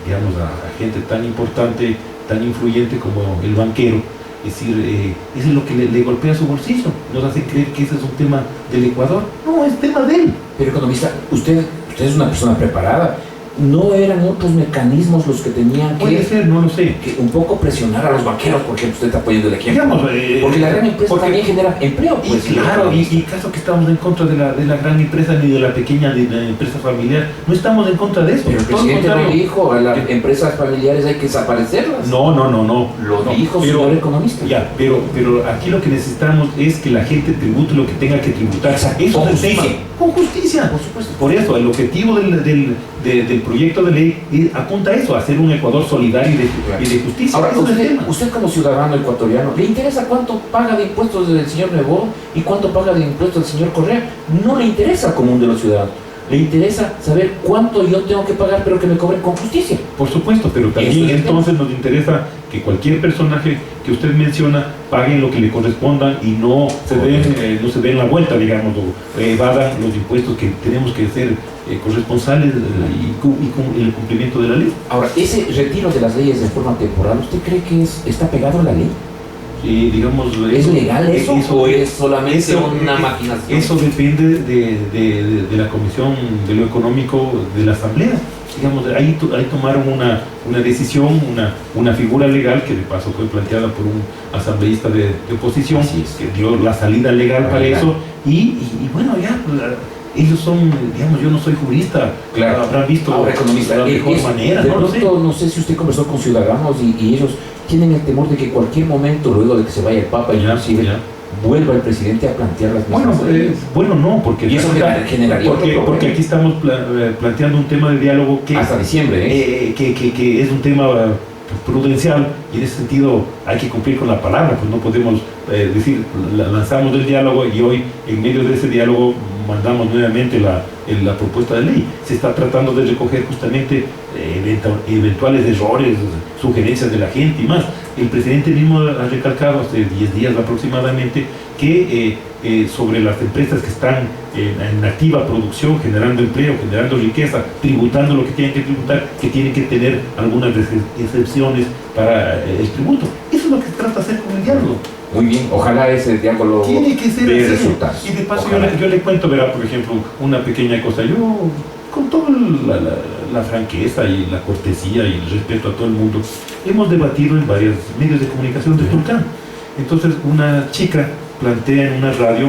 digamos, a gente tan importante, tan influyente como el banquero, es decir, eso es lo que le golpea su bolsillo. Nos hace creer que ese es un tema del Ecuador. No, es tema de él. Pero economista, usted es una persona preparada. ¿no eran otros mecanismos los que tenían Puede ser, no lo sé. que un poco presionar a los banqueros, por ejemplo? Usted está poniendo el ejemplo. Digamos, Porque la gran empresa también genera empleo, Y pues. claro, y caso que estamos en contra de la gran empresa, ni de la pequeña, ni de la empresa familiar. No estamos en contra de eso. Pero el Todo lo presidente lo contrario. dijo, a las empresas familiares hay que desaparecerlas. No. Lo dijo, pero- señor economista. Ya, pero aquí lo que necesitamos es que la gente tribute lo que tenga que tributar. Exacto, Eso con es el tema. justicia. Con justicia. Por supuesto. Por eso, el objetivo del proyecto de ley apunta a eso, a hacer un Ecuador solidario y de justicia. Ahora, Ese es el tema. usted como ciudadano ecuatoriano, ¿le interesa cuánto paga de impuestos el señor Nebot y cuánto paga de impuestos el señor Correa? No le interesa al común de los ciudadanos. Le interesa saber cuánto yo tengo que pagar, pero que me cobren con justicia. Por supuesto, pero también Eso es el entonces nos interesa que cualquier personaje que usted menciona pague lo que le corresponda y no se den la vuelta, digamos, o evadan los impuestos que tenemos que ser corresponsables y con el cumplimiento de la ley. Ahora, ese retiro de las leyes de forma temporal, ¿usted cree que está pegado a la ley? Digamos, ¿Es legal eso o es solamente eso, una maquinación? Eso depende de la Comisión de lo Económico de la Asamblea. Digamos, ahí tomaron una decisión, una figura legal que de paso fue planteada por un asambleísta de oposición, Así es. que dio la salida legal para Legal. eso. Y bueno, ya, pues, ellos son, digamos, yo no soy jurista, Claro. habrán visto Ahora, economista, la mejor eso, manera, de no lo sé. pronto, no sé si usted conversó con ciudadanos y ellos tienen el temor de que cualquier momento, luego de que se vaya el Papa, inclusive, Ya. vuelva el presidente a plantear las Bueno, mismas leyes. no, porque, Y eso generaría otro problema. porque aquí estamos planteando un tema de diálogo que, Hasta diciembre, ¿eh? que es un tema prudencial y en ese sentido hay que cumplir con la palabra, pues no podemos decir, lanzamos el diálogo y hoy en medio de ese diálogo mandamos nuevamente la propuesta de ley. Se está tratando de recoger justamente eventuales errores, sugerencias de la gente y más. El presidente mismo ha recalcado hace 10 días aproximadamente que sobre las empresas que están en activa producción, generando empleo, generando riqueza, tributando lo que tienen que tributar, que tienen que tener algunas excepciones para el tributo. Eso es lo que se trata de hacer con el diálogo. Muy bien, ojalá ese diálogo Tiene que ser dé así. resultados. Y de paso Ojalá. yo le cuento, verá, por ejemplo, una pequeña cosa. Yo, con toda la franqueza y la cortesía y el respeto a todo el mundo, hemos debatido en varios medios de comunicación de Tulcán. Entonces una chica plantea en una radio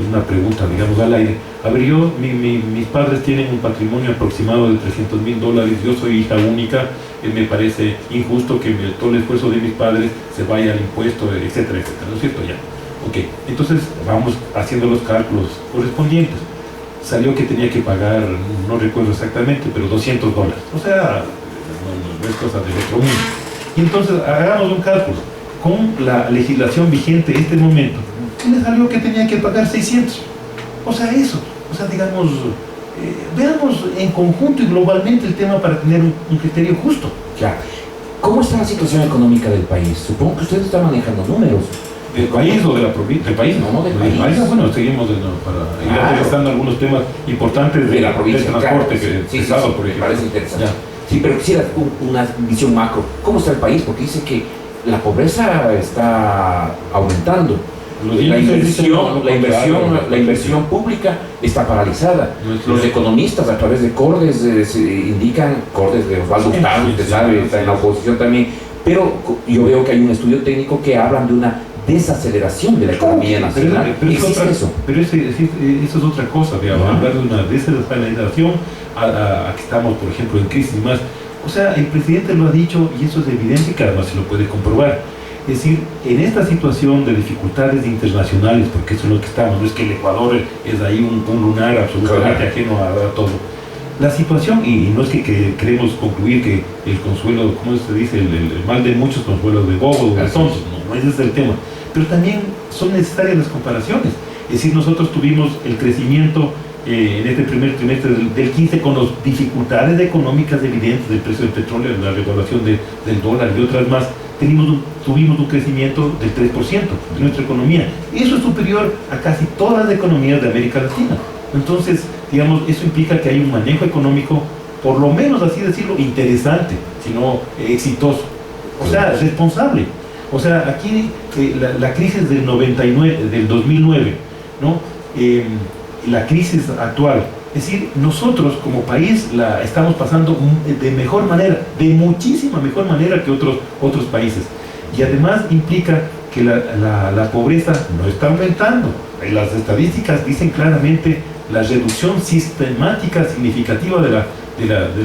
una pregunta, digamos, al aire. A ver, mis padres tienen un patrimonio aproximado de $300,000, yo soy hija única, me parece injusto que todo el esfuerzo de mis padres se vaya al impuesto, etcétera, etcétera, ¿no es cierto? Ya. Ok, entonces vamos haciendo los cálculos correspondientes. Salió que tenía que pagar, no recuerdo exactamente, pero $200. O sea, no es cosa del otro mundo. Y entonces hagamos un cálculo. Con la legislación vigente en este momento, le salió que tenía que pagar 600. O sea, eso. O sea, digamos, veamos en conjunto y globalmente el tema para tener un criterio justo. Ya. ¿Cómo está la situación económica del país? Supongo que usted está manejando números. ¿Del país o de la provincia? Del país, No, del país. Bueno, seguimos para ir Claro. aterrizando algunos temas importantes De la provincia, del transporte, claro. Sí, pesado, sí, por me ejemplo. parece interesante. Ya. Sí, pero quisiera una visión macro. ¿Cómo está el país? Porque dice que la pobreza está aumentando. Los La índices dicen lo contrario. inversión pública está paralizada. No es Los cierto. economistas a través de Cordes se indican, Cordes de Osvaldo Sí, Hurtado, sí, usted sí, sabe, sí, está en sí. la oposición también, pero yo veo que hay un estudio técnico que hablan de una desaceleración de la economía nacional. Pero ¿Existe eso? eso es otra cosa, digamos, Ajá. hablar de una desaceleración a que estamos, por ejemplo, en crisis más. O sea, el presidente lo ha dicho y eso es evidente que además se lo puede comprobar. Es decir, en esta situación de dificultades internacionales, porque eso es lo que estamos, no es que el Ecuador es ahí un lunar absolutamente Claro. ajeno a todo. La situación, y no es que queremos concluir que el consuelo, ¿cómo se dice? El mal de muchos consuelos de bobos o de Así tontos, es. no ese es el tema. Pero también son necesarias las comparaciones. Es decir, nosotros tuvimos el crecimiento en este primer trimestre del 15 con las dificultades económicas evidentes del precio del petróleo, la revaluación del dólar y otras más. Tuvimos un crecimiento del 3% de nuestra economía. Eso es superior a casi todas las economías de América Latina. Entonces, digamos, eso implica que hay un manejo económico, por lo menos así decirlo, interesante, sino exitoso. O sea, responsable. O sea, aquí la crisis del 2009, ¿no? La crisis actual Es decir, nosotros como país la estamos pasando de mejor manera, de muchísima mejor manera que otros países. Y además implica que la pobreza no está aumentando. Las estadísticas dicen claramente la reducción sistemática significativa de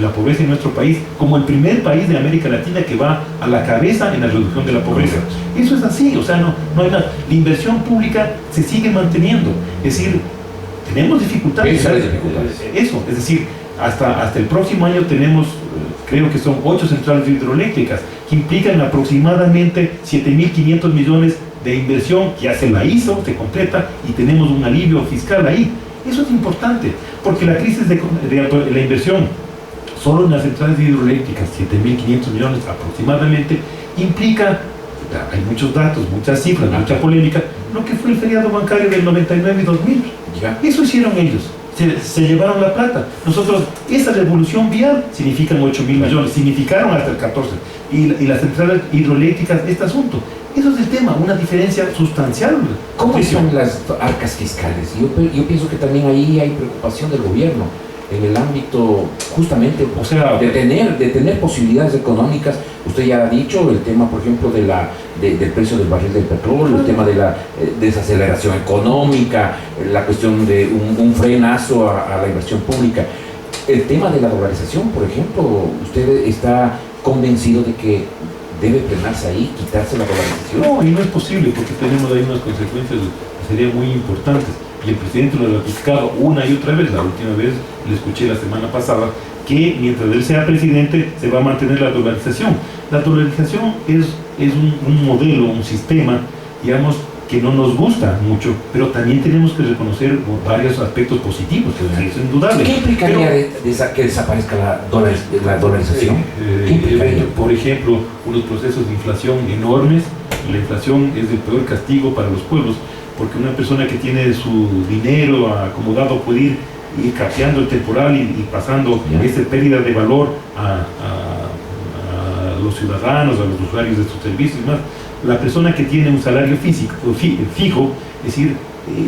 la pobreza en nuestro país, como el primer país de América Latina que va a la cabeza en la reducción de la pobreza. Eso es así, o sea, no hay nada. La inversión pública se sigue manteniendo, es decir, tenemos dificultades. Eso, es decir, hasta el próximo año tenemos, creo que son 8 centrales hidroeléctricas, que implican aproximadamente 7.500 millones de inversión, ya se la hizo, se completa, y tenemos un alivio fiscal ahí. Eso es importante, porque la crisis de la inversión, solo en las centrales hidroeléctricas, 7.500 millones aproximadamente, implica, hay muchos datos, muchas cifras, mucha polémica, lo que fue el feriado bancario del 99 y 2000. Eso hicieron ellos, se llevaron la plata. Nosotros, esa revolución vial significan 8.000 millones, significaron hasta el 14. Y las centrales hidroeléctricas, este asunto. Eso es el tema, una diferencia sustancial. ¿Cómo son las arcas fiscales? Yo pienso que también ahí hay preocupación del gobierno en el ámbito justamente, o sea, de tener posibilidades económicas. Usted ya ha dicho el tema, por ejemplo, del precio del barril del petróleo, el tema de la desaceleración económica, la cuestión de un frenazo a la inversión pública. El tema de la dolarización, por ejemplo, ¿usted está convencido de que debe frenarse ahí, quitarse la dolarización? No, y no es posible, porque tenemos ahí unas consecuencias que serían muy importantes. Y el presidente lo ha ratificado una y otra vez. La última vez le escuché la semana pasada que mientras él sea presidente se va a mantener la dolarización. La dolarización es un modelo, un sistema, digamos, que no nos gusta mucho, pero también tenemos que reconocer varios aspectos positivos, que es indudable. ¿Qué implicaría que desaparezca la dolarización? ¿Qué implicaría? Por ejemplo, unos procesos de inflación enormes. La inflación es el peor castigo para los pueblos, porque una persona que tiene su dinero acomodado puede ir capeando el temporal y pasando esa pérdida de valor a los ciudadanos, a los usuarios de sus servicios y más. La persona que tiene un salario fijo, es decir,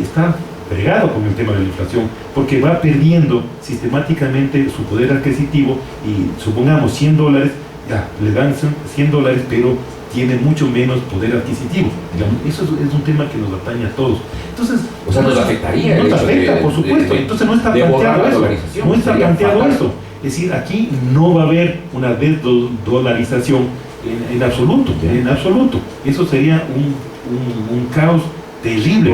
está fregado con el tema de la inflación, porque va perdiendo sistemáticamente su poder adquisitivo. Y supongamos $100, ya le dan $100, pero tiene mucho menos poder adquisitivo. Digamos, eso es un tema que nos atañe a todos. Entonces, o sea, nos afectaría. Nos afecta, por supuesto. Entonces no está planteado eso. No está planteado eso. Es decir, aquí no va a haber una desdolarización en absoluto, en absoluto. Eso sería un caos terrible.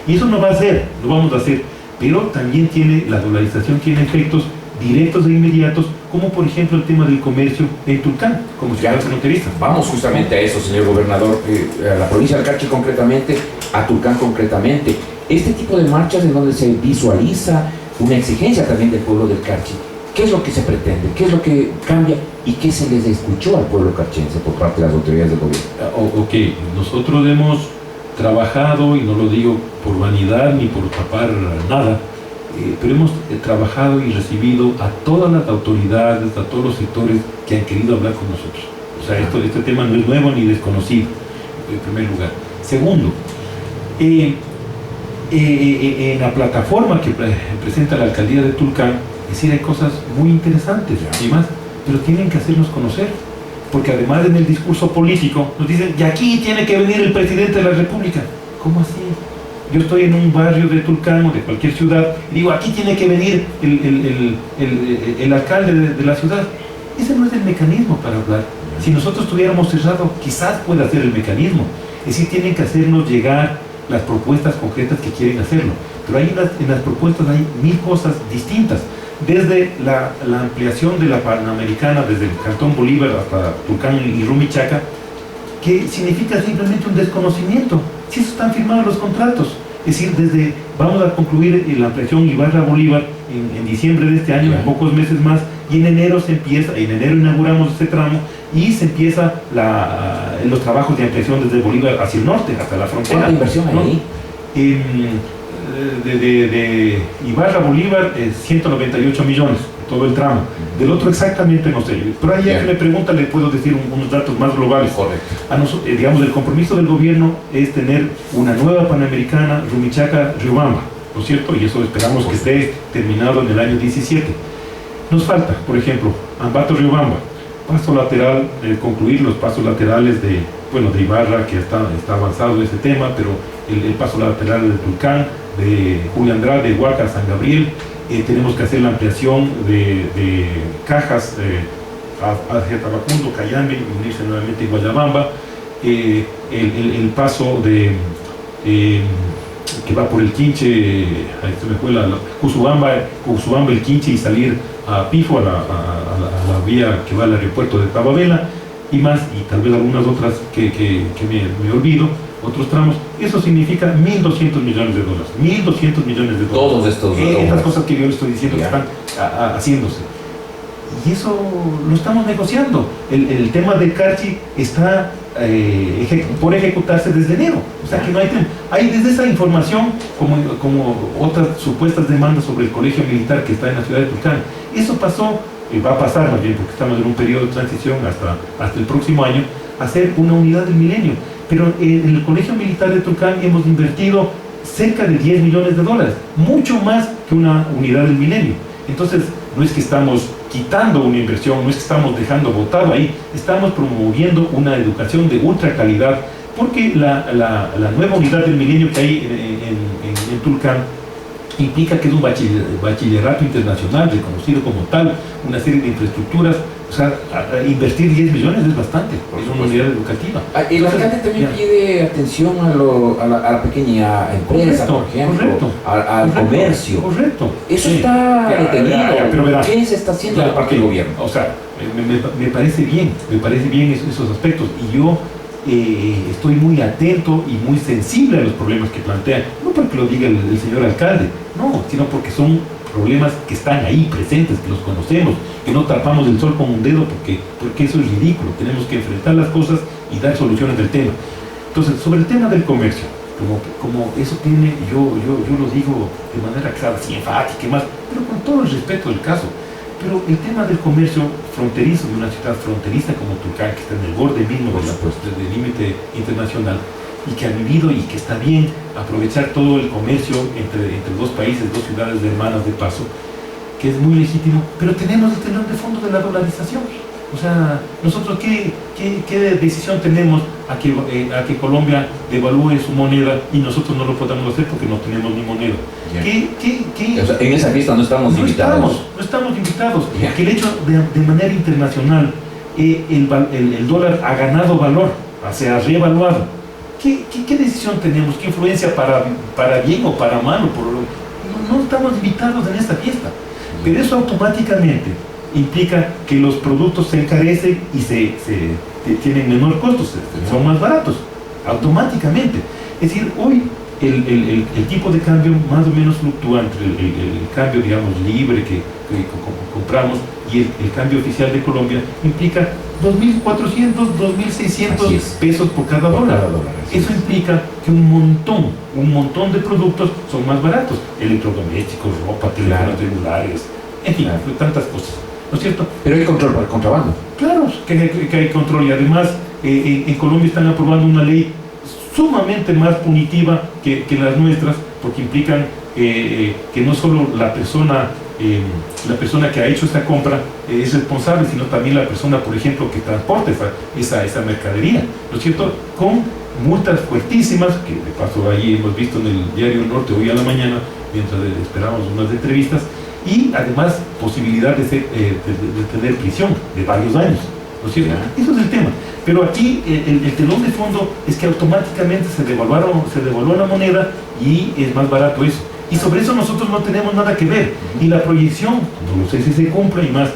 Y eso no va a ser, no vamos a hacer. Pero también la dolarización tiene efectos directos e inmediatos, como por ejemplo el tema del comercio en Tulcán, como ciudad fronteriza. Vamos justamente a eso, señor gobernador, a la provincia del Carchi concretamente, a Tulcán concretamente. Este tipo de marchas en donde se visualiza una exigencia también del pueblo del Carchi. ¿Qué es lo que se pretende? ¿Qué es lo que cambia? ¿Y qué se les escuchó al pueblo carchense por parte de las autoridades del gobierno? Ok, nosotros hemos trabajado, y no lo digo por vanidad ni por tapar nada, pero hemos trabajado y recibido a todas las autoridades, a todos los sectores que han querido hablar con nosotros. O sea, este tema no es nuevo ni desconocido, en primer lugar. Segundo, en la plataforma que presenta la alcaldía de Tulcán, es decir, hay cosas muy interesantes y más, pero tienen que hacernos conocer, porque además en el discurso político nos dicen, y aquí tiene que venir el presidente de la República. ¿Cómo así? Yo estoy en un barrio de Tulcán o de cualquier ciudad y digo, aquí tiene que venir el alcalde de la ciudad. Ese no es el mecanismo para hablar. Si nosotros estuviéramos cerrados, quizás pueda ser el mecanismo. Es decir, tienen que hacernos llegar las propuestas concretas que quieren hacerlo. Pero ahí en las propuestas hay 1000 cosas distintas. Desde la ampliación de la Panamericana, desde el Cantón Bolívar hasta Tulcán y Rumichaca, que significa simplemente un desconocimiento. Si eso están firmados los contratos. Es decir, vamos a concluir la ampliación Ibarra-Bolívar en diciembre de este año, en pocos meses más, y en enero inauguramos este tramo y se empieza los trabajos de ampliación desde Bolívar hacia el norte, hasta la frontera. ¿Cuánta inversión hay ahí? De Ibarra a Bolívar, 198 millones, todo el tramo. Del otro exactamente no sé. Pero ahí ya que me pregunta le puedo decir unos datos más globales. Correcto. Digamos, el compromiso del gobierno es tener una nueva Panamericana Rumichaca-Riobamba. ¿no es cierto? Y eso esperamos que esté terminado en el año 17. Nos falta, por ejemplo, Ambato-Riobamba, paso lateral, concluir los pasos laterales de Ibarra, que está avanzado ese tema, pero el paso lateral de Tulcán, de Julio Andrade, de Huaca, San Gabriel. Tenemos que hacer la ampliación de cajas hacia Tabacundo, Cayambe, unirse nuevamente en Guayabamba. El paso que va por el Quinche, ahí se me fue Cusubamba, el Quinche, y salir a Pifo, a la vía que va al aeropuerto de Tababela, y más, y tal vez algunas otras que me olvido, otros tramos. Eso significa $1.200 millones. $1.200 millones. Todos estos estas cosas que yo le estoy diciendo que están haciéndose. Y eso lo estamos negociando. El tema de Carchi está por ejecutarse desde enero. O sea que no hay tema. Hay desde esa información como otras supuestas demandas sobre el colegio militar que está en la ciudad de Tulcán. Eso pasó, va a pasar más bien, porque estamos en un periodo de transición hasta el próximo año, a ser una unidad del milenio. Pero en el colegio militar de Tulcán hemos invertido cerca de $10 millones, mucho más que una unidad del milenio. Entonces, no es que estamos quitando una inversión, no es que estamos dejando botado ahí, estamos promoviendo una educación de ultra calidad, porque la nueva unidad del milenio que hay en Tulcán implica que es un bachillerato internacional reconocido como tal, una serie de infraestructuras. O sea, invertir $10 millones es bastante, es una unidad educativa. El alcalde también pide atención a la pequeña empresa, por ejemplo, al comercio. Correcto. Eso está detenido. Pero ¿Qué se está haciendo de parte del gobierno? O sea, me parece bien esos aspectos, y yo estoy muy atento y muy sensible a los problemas que plantean, no porque lo diga el señor alcalde, no, sino porque son problemas que están ahí presentes, que los conocemos, que no tapamos el sol con un dedo porque eso es ridículo. Tenemos que enfrentar las cosas y dar soluciones del tema. Entonces, sobre el tema del comercio, como eso tiene, yo lo digo de manera clara, así enfática y más, pero con todo el respeto del caso. Pero el tema del comercio fronterizo de una ciudad fronteriza como Tulcán, que está en el borde mismo del límite internacional, y que ha vivido y que está bien aprovechar todo el comercio entre dos países, dos ciudades hermanas de paso, que es muy legítimo, pero tenemos el telón de fondo de la dolarización. O sea, nosotros ¿qué decisión tenemos a que Colombia devalúe su moneda y nosotros no lo podamos hacer porque no tenemos ni moneda? O sea, en esa fiesta no estamos invitados. No estamos invitados. Yeah. Que el hecho de manera internacional el dólar ha ganado valor, se ha reevaluado. ¿Qué decisión tenemos? ¿Qué influencia para bien o para mal? No estamos invitados en esta fiesta. Pero eso automáticamente implica que los productos se encarecen y tienen menor costo, son más baratos, automáticamente. Es decir, hoy el tipo de cambio más o menos fluctúa entre el cambio, digamos, libre que compramos y el cambio oficial de Colombia, implica 2.400, 2.600 pesos por cada dólar. Eso implica que un montón de productos son más baratos, electrodomésticos, ropa, teléfonos celulares, en fin, tantas cosas, ¿no es cierto? Pero hay control para el contrabando. Claro que hay control, y además en Colombia están aprobando una ley sumamente más punitiva que las nuestras, porque implican que no solo la persona que ha hecho esta compra es responsable, sino también la persona, por ejemplo, que transporta esa mercadería, ¿no es cierto? Con multas fuertísimas, que de paso ahí hemos visto en el diario El Norte hoy a la mañana, mientras esperábamos unas entrevistas, y además posibilidad de tener prisión de varios años, ¿no es cierto? Eso es el tema. Pero aquí el telón de fondo es que automáticamente se devaluó la moneda y es más barato eso. Y sobre eso nosotros no tenemos nada que ver. Y la proyección, no sé si se cumple, y más,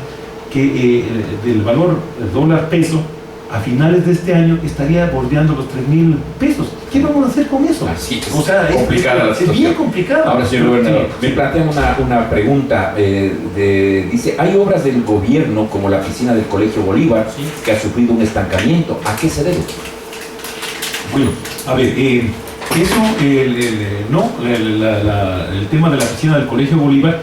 que del valor dólar-peso a finales de este año estaría bordeando los 3.000 pesos. ¿Qué vamos a hacer con eso? Así es, o sea, complicada la situación. Es bien complicado. Ahora, señor gobernador, me plantean una pregunta. Dice, hay obras del gobierno, como la piscina del Colegio Bolívar, que ha sufrido un estancamiento. ¿A qué se debe? Bueno, a ver, eso, el tema de la piscina del Colegio Bolívar,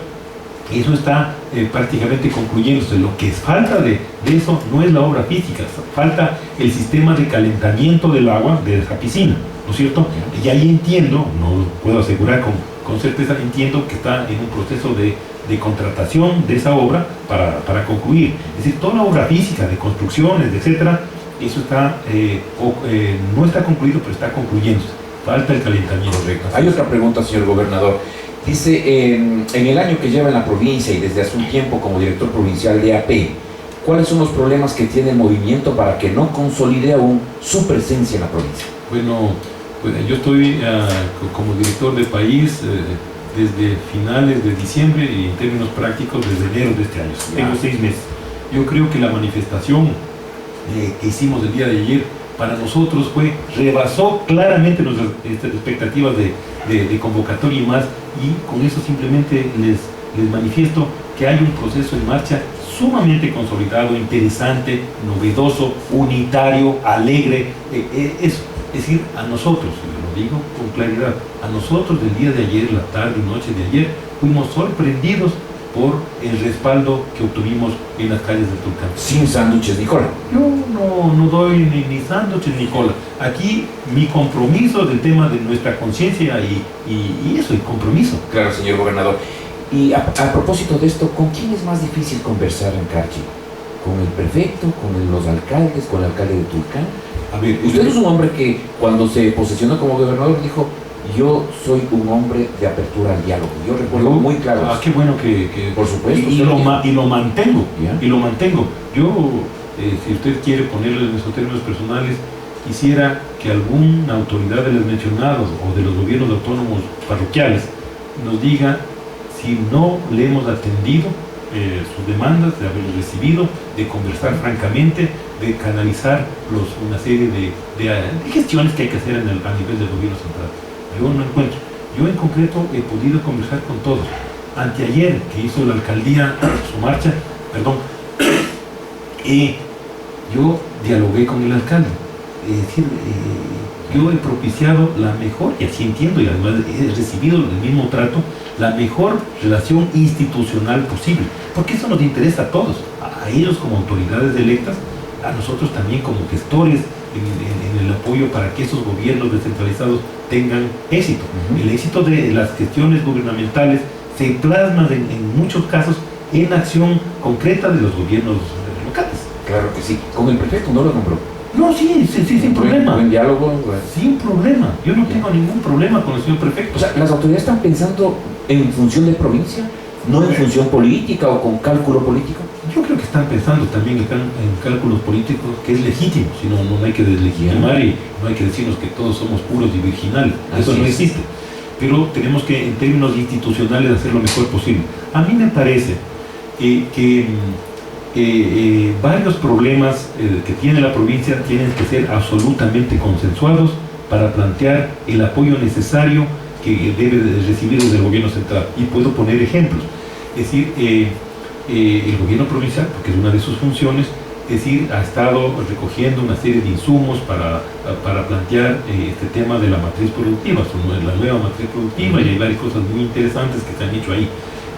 eso está prácticamente concluyéndose. Lo que falta de eso no es la obra física, falta el sistema de calentamiento del agua de esa piscina, ¿no es cierto? Y ahí entiendo, no puedo asegurar con certeza entiendo que está en un proceso de contratación de esa obra para concluir. Es decir, toda la obra física de construcciones, etcétera, eso está, no está concluido, pero está concluyéndose. Falta el calentamiento. Correcto. Hay otra pregunta, señor gobernador. Dice, en el año que lleva en la provincia y desde hace un tiempo como director provincial de AP, ¿cuáles son los problemas que tiene el movimiento para que no consolide aún su presencia en la provincia? Bueno, pues yo estoy como director de país desde finales de diciembre y en términos prácticos desde enero de este año. Tengo 6 meses. Yo creo que la manifestación que hicimos el día de ayer para nosotros rebasó claramente nuestras expectativas de convocatoria y más, y con eso simplemente les manifiesto que hay un proceso en marcha sumamente consolidado, interesante, novedoso, unitario, alegre. Es decir, a nosotros, lo digo con claridad, a nosotros del día de ayer, la tarde y noche de ayer, fuimos sorprendidos por el respaldo que obtuvimos en las calles de Tulcán. Sin sándwiches ni cola. Yo no doy ni sándwiches ni cola. Aquí mi compromiso del tema de nuestra conciencia y eso, el compromiso. Claro, señor gobernador. Y a propósito de esto, ¿con quién es más difícil conversar en Carchi? ¿Con el prefecto? ¿Con los alcaldes? ¿Con el alcalde de Tulcán? A ver, usted es un hombre que cuando se posesionó como gobernador dijo: yo soy un hombre de apertura al diálogo. Yo recuerdo muy claro. Qué bueno que por supuesto. Y lo mantengo. ¿Ya? Y lo mantengo. Yo, si usted quiere ponerle en esos términos personales, quisiera que alguna autoridad de los mencionados o de los gobiernos autónomos parroquiales nos diga si no le hemos atendido sus demandas, de haberlos recibido, de conversar francamente, de canalizar una serie de gestiones que hay que hacer a nivel del gobierno central. Yo no encuentro. Yo en concreto he podido conversar con todos. Anteayer, que hizo la alcaldía su marcha, yo dialogué con el alcalde. Es decir, yo he propiciado la mejor, y así entiendo, y además he recibido el mismo trato, la mejor relación institucional posible, porque eso nos interesa a todos, a ellos como autoridades electas, a nosotros también como gestores en el apoyo para que esos gobiernos descentralizados tengan éxito. El éxito de las gestiones gubernamentales se plasma en muchos casos en acción concreta de los gobiernos locales. Claro que sí. ¿Con el prefecto no lo nombró? No, sí, sin problema. Buen diálogo. Sin problema. Yo no tengo ningún problema con el señor prefecto. O sea, las autoridades están pensando en función de provincia, no en función política o con cálculo político. Yo creo que están pensando también en cálculos políticos, que es legítimo, si no hay que deslegitimar y no hay que decirnos que todos somos puros y virginales. Eso no existe. Pero tenemos que, en términos institucionales, hacer lo mejor posible. A mí me parece que varios problemas que tiene la provincia tienen que ser absolutamente consensuados para plantear el apoyo necesario que debe recibir desde el gobierno central. Y puedo poner ejemplos. Es decir, el gobierno provincial, porque es una de sus funciones, ha estado recogiendo una serie de insumos para plantear este tema de la matriz productiva, la nueva matriz productiva, y hay varias cosas muy interesantes que se han hecho ahí.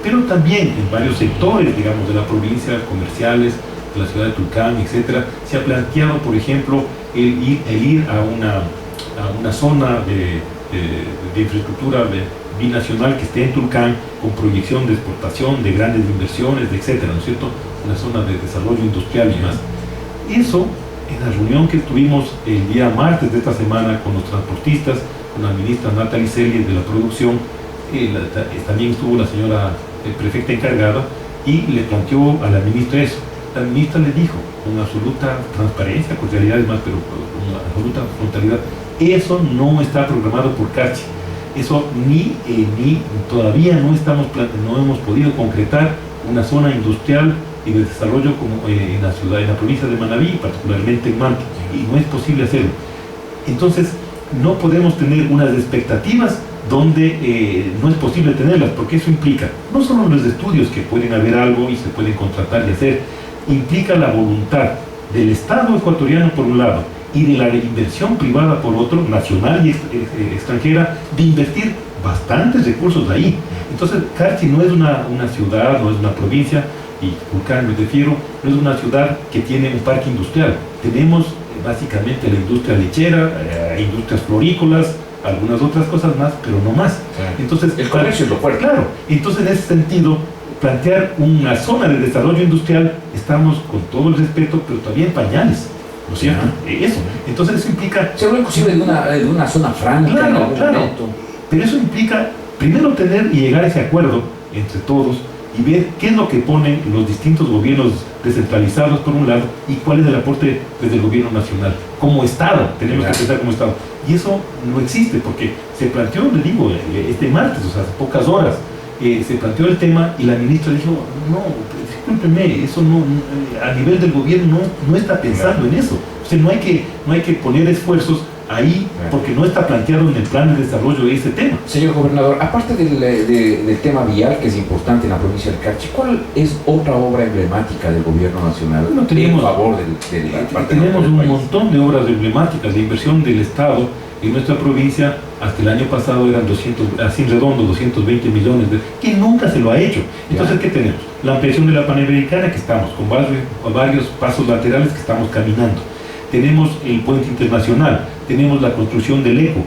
Pero también en varios sectores, digamos, de la provincia, comerciales, de la ciudad de Tulcán, etcétera, se ha planteado, por ejemplo, el ir a una zona de infraestructura binacional que esté en Tulcán, con proyección de exportación, de grandes inversiones, etcétera, ¿no es cierto? Una zona de desarrollo industrial y más. Eso, en la reunión que tuvimos el día martes de esta semana con los transportistas, con la ministra Natalie Celis de la producción, también estuvo la señora prefecta encargada, y le planteó a la ministra eso. La ministra le dijo con absoluta transparencia, cordialidad más, pero con absoluta frontalidad: eso no está programado por Carchi. Eso ni todavía no hemos podido concretar una zona industrial y de desarrollo como en la ciudad, en la provincia de Manabí, particularmente en Manta, y no es posible hacerlo. Entonces, no podemos tener unas expectativas donde no es posible tenerlas, porque eso implica no solo los estudios, que pueden haber algo y se pueden contratar y hacer, implica la voluntad del Estado ecuatoriano por un lado y de la inversión privada por otro, nacional y extranjera, de invertir bastantes recursos ahí. Entonces, Carchi no es una ciudad, no es una provincia, y Tulcán, me refiero, no es una ciudad que tiene un parque industrial. Tenemos básicamente la industria lechera, industrias florícolas, algunas otras cosas más, pero no más. Entonces, El comercio es lo fuerte. Claro, entonces en ese sentido, plantear una zona de desarrollo industrial, estamos con todo el respeto, pero todavía en pañales, ¿no es cierto? Eso. Entonces eso implica... Se habló inclusive de una zona franca en algún momento. Pero eso implica primero tener y llegar a ese acuerdo entre todos y ver qué es lo que ponen los distintos gobiernos descentralizados por un lado y cuál es el aporte desde el gobierno nacional. Como Estado, tenemos que pensar como Estado. Y eso no existe porque se planteó, le digo, este martes, o sea, hace pocas horas, se planteó el tema y la ministra dijo, no, discúlpeme, eso no, a nivel del gobierno no está pensando en eso. O sea, no hay que poner esfuerzos ahí porque no está planteado en el plan de desarrollo de ese tema. Señor gobernador, aparte del tema vial, que es importante en la provincia del Carchi, ¿cuál es otra obra emblemática del gobierno nacional en favor del parte tenemos del un país? montón de obras emblemáticas de inversión del Estado en nuestra provincia. Hasta el año pasado eran 200, así en redondo, 220 millones, que nunca se lo ha hecho. Entonces, ¿qué tenemos? La ampliación de la Panamericana, que estamos con varios pasos laterales que estamos caminando. Tenemos el puente internacional, tenemos la construcción del ECO,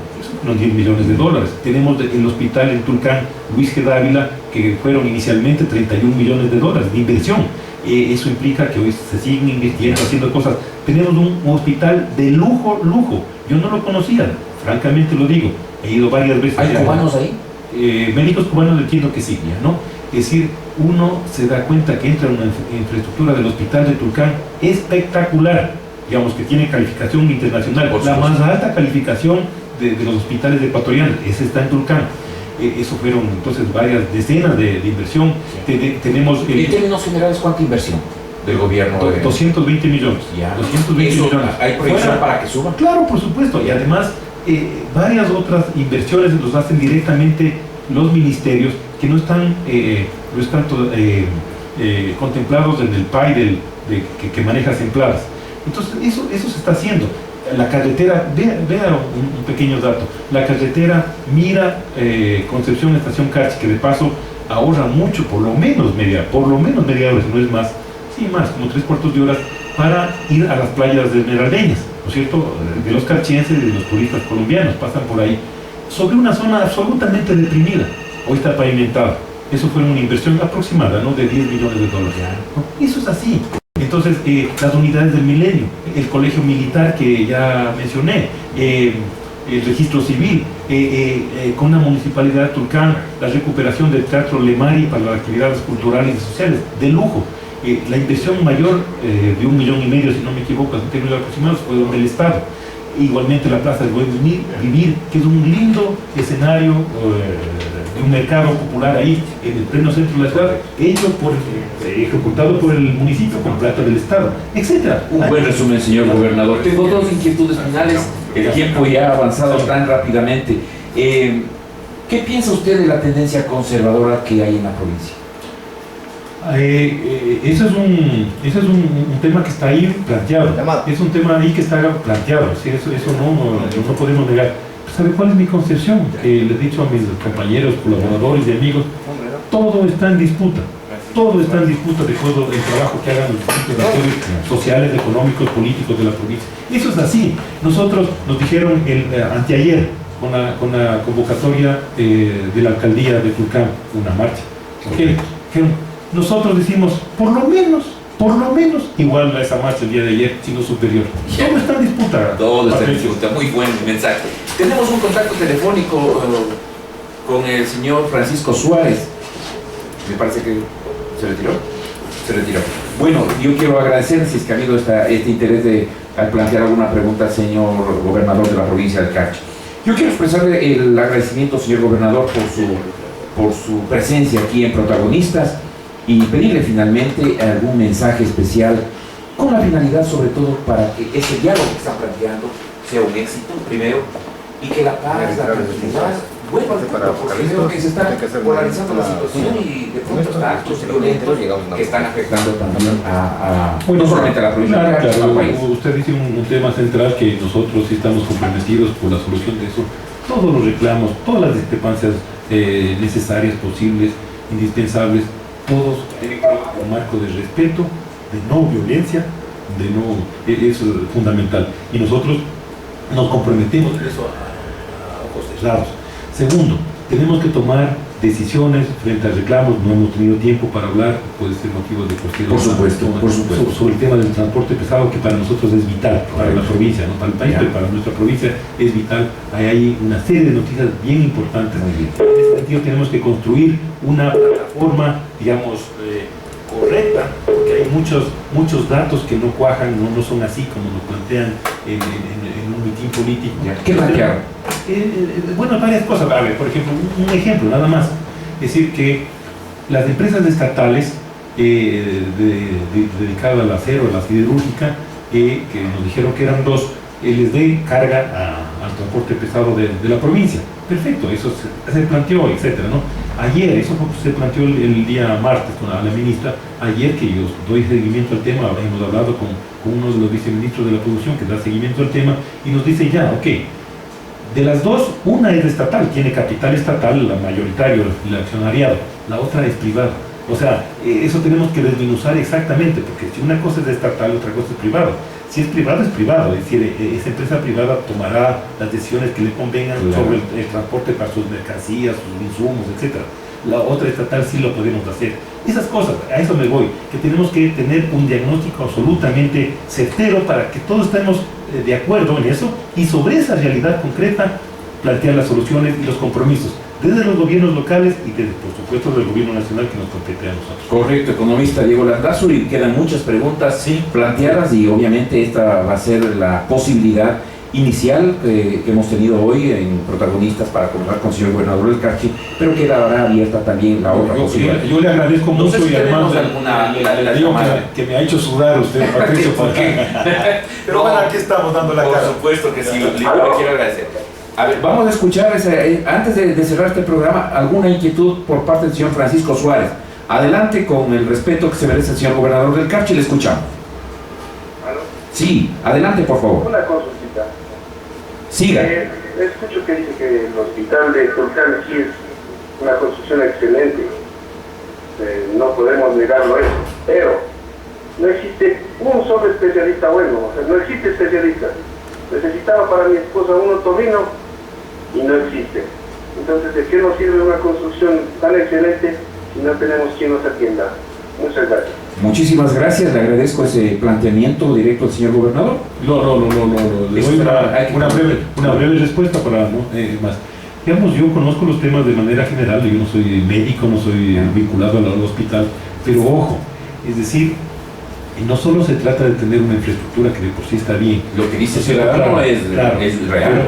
unos 10 millones de dólares. Tenemos el hospital en Tulcán, Luis G. Dávila, que fueron inicialmente 31 millones de dólares de inversión. Eso implica que hoy se siguen invirtiendo, haciendo cosas. Tenemos un hospital de lujo. Yo no lo conocía, francamente lo digo. He ido varias veces. ¿Hay cubanos ahí? Médicos cubanos entiendo que sí, ¿no? Es decir, uno se da cuenta que entra en una infraestructura del hospital de Tulcán espectacular, digamos que tiene calificación internacional, la más alta calificación de los hospitales ecuatorianos, ese está en Tulcán. Eso fueron entonces varias decenas de inversión. Tenemos En términos generales, ¿cuánta inversión del gobierno? 220 millones. Ya. 220 Eso, millones. ¿hay proyección para que suba? Claro, por supuesto. Y además, varias otras inversiones los hacen directamente los ministerios que no están contemplados en el PAI que maneja Sempladas. Entonces, eso se está haciendo. La carretera, vea un pequeño dato, la carretera Mira Concepción Estación Carchi, que de paso ahorra mucho, por lo menos media hora, si no es más, sí más, como 3/4 de hora, para ir a las playas de esmeraldeñas, ¿no es cierto?, de los carchienses y de los turistas colombianos, pasan por ahí, sobre una zona absolutamente deprimida. Hoy está pavimentada. Eso fue una inversión aproximada, ¿no?, de 10 millones de dólares. ¿No? Eso es así. Entonces, las unidades del milenio, el colegio militar que ya mencioné, el registro civil, con la municipalidad de Tulcán, la recuperación del Teatro Lemari para las actividades culturales y sociales, de lujo. La inversión mayor de 1,5 millones, si no me equivoco, en términos aproximados, fue del Estado. Igualmente la Plaza del Buen Vivir, que es un lindo escenario de un mercado popular ahí, en el pleno centro de la ciudad, ejecutado por el municipio con plata del Estado, etc. Un buen resumen, señor gobernador. Tengo dos inquietudes finales. El tiempo ya ha avanzado tan rápidamente. ¿Qué piensa usted de la tendencia conservadora que hay en la provincia? Ese es un tema que está ahí planteado. Es un tema ahí que está planteado. ¿Sí? Eso no podemos negar. ¿Sabe cuál es mi concepción? Les he dicho a mis compañeros, colaboradores y amigos, todo está en disputa. Todo está en disputa de acuerdo al trabajo que hagan los distintos actores sociales, económicos, políticos de la provincia. Eso es así. Nosotros nos dijeron anteayer, con la convocatoria de la alcaldía de Tulcán, una marcha. Que nosotros decimos, por lo menos, igual a esa marcha el día de ayer, sino superior. Todo está en disputa. Todo está en disputa. Muy buen mensaje. Tenemos un contacto telefónico con el señor Francisco Suárez. Me parece que se retiró. Bueno, yo quiero agradecer si es que ha habido este interés de plantear alguna pregunta al señor gobernador de la provincia del Carchi. Yo quiero expresarle el agradecimiento, señor gobernador, por su presencia aquí en Protagonistas y pedirle finalmente algún mensaje especial con la finalidad sobre todo para que ese diálogo que está planteando sea un éxito primero y que la paz, la tranquilidad vuelva al mundo, porque creo que se está polarizando la situación y de pronto está actos violentos que están afectando también no solamente a la provincia de Carchi, sino al país. Usted dice un tema central que nosotros sí estamos comprometidos por la solución de eso. Todos los reclamos, todas las discrepancias necesarias, posibles, indispensables, todos tienen que haber un marco de respeto, de no violencia, eso es fundamental. Y nosotros nos comprometemos en eso a ojos lados. Segundo, tenemos que tomar decisiones frente a reclamos. No hemos tenido tiempo para hablar, puede ser motivo de cualquier Por supuesto, por supuesto. sobre el tema del transporte pesado, que para nosotros es vital, para la provincia, no para el país, Ya. pero para nuestra provincia es vital. Hay una serie de noticias bien importantes. Muy bien. En ese sentido tenemos que construir una plataforma, digamos, correcta, porque hay muchos datos que no cuajan, no son así como lo plantean en un mitin político. Ya. ¿Qué plantearon? Bueno, varias cosas. A ver, por ejemplo, un ejemplo nada más. Es decir, que las empresas estatales dedicadas al acero, a la siderúrgica, que nos dijeron que eran dos, les dé carga al transporte pesado de la provincia. Perfecto, eso se planteó, etcétera, ¿no? Ayer, eso se planteó el día martes con la ministra, ayer que yo doy seguimiento al tema, hemos hablado con uno de los viceministros de la producción que da seguimiento al tema y nos dice ya, ok, de las dos, una es estatal, tiene capital estatal, la mayoritario, el accionariado, la otra es privada. O sea, eso tenemos que desmenuzar exactamente, porque si una cosa es estatal, otra cosa es privada. Si es privado, es privado, es decir, esa empresa privada tomará las decisiones que le convengan sobre el transporte para sus mercancías, sus insumos, etc. La otra estatal sí lo podemos hacer. Esas cosas, a eso me voy, que tenemos que tener un diagnóstico absolutamente certero para que todos estemos de acuerdo en eso y sobre esa realidad concreta plantear las soluciones y los compromisos desde los gobiernos locales y desde, por supuesto, del gobierno nacional que nos compete a nosotros. Correcto, economista Diego Landazuri, y quedan muchas preguntas planteadas y obviamente esta va a ser la posibilidad inicial que hemos tenido hoy en protagonistas para conversar con el señor gobernador del Carchi, pero quedará abierta también la otra posibilidad. Yo le agradezco No mucho sé si y además tenemos alguna le digo que me ha hecho sudar usted, Patricio, pero No, bueno, aquí estamos dando la por cara. supuesto que sí, le quiero agradecer. A ver, vamos a escuchar, antes de cerrar este programa, alguna inquietud por parte del señor Francisco Suárez. Adelante con el respeto que se merece el señor gobernador del Carchi, le escuchamos. ¿Aló? Sí, adelante por favor. Una consultita. Siga. Escucho que dice que el hospital de Tulcán sí es una construcción excelente. No podemos negarlo eso. Pero no existe un solo especialista bueno. O sea, no existe especialista. Necesitaba para mi esposa un otorrino y no existe. Entonces, ¿de qué nos sirve una construcción tan excelente si no tenemos quien nos atienda? Muchas gracias. Muchísimas gracias, le agradezco ese planteamiento directo al señor gobernador. No. Le doy una breve respuesta para más. Digamos, yo conozco los temas de manera general, yo no soy médico, no soy vinculado al hospital, pero ojo, es decir, no solo se trata de tener una infraestructura que de por sí está bien. Lo que dice el ciudadano es real.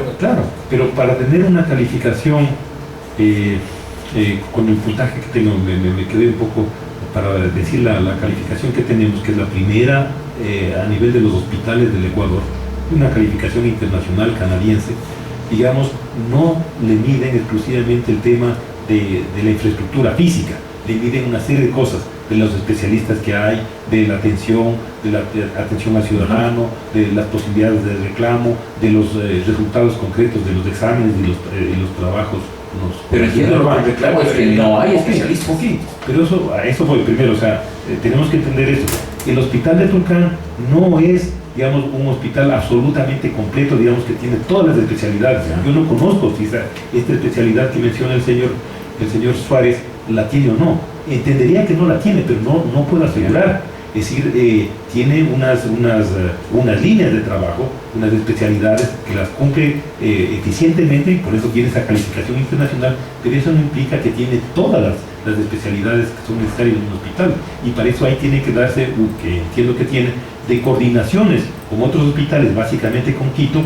Pero para tener una calificación con el puntaje que tengo, me quedé un poco para decir la calificación que tenemos, que es la primera a nivel de los hospitales del Ecuador, una calificación internacional canadiense. Digamos, no le miden exclusivamente el tema de la infraestructura física, le miden una serie de cosas, de los especialistas que hay, de la atención al ciudadano, de las posibilidades de reclamo, de los resultados concretos de los exámenes y los trabajos. Pero entiendo lo que reclamo es que no hay especialistas. Ok, pero a eso voy primero, o sea, tenemos que entender esto. El hospital de Tulcán no es, digamos, un hospital absolutamente completo, digamos, que tiene todas las especialidades. Yo no conozco si esta especialidad que menciona el señor Suárez la tiene o no. Entendería que no la tiene, pero no puedo asegurar. Es decir, tiene unas líneas de trabajo, unas especialidades que las cumple eficientemente y por eso tiene esa calificación internacional, pero eso no implica que tiene todas las especialidades que son necesarias en un hospital. Y para eso ahí tiene que darse, que entiendo que tiene, de coordinaciones con otros hospitales, básicamente con Quito,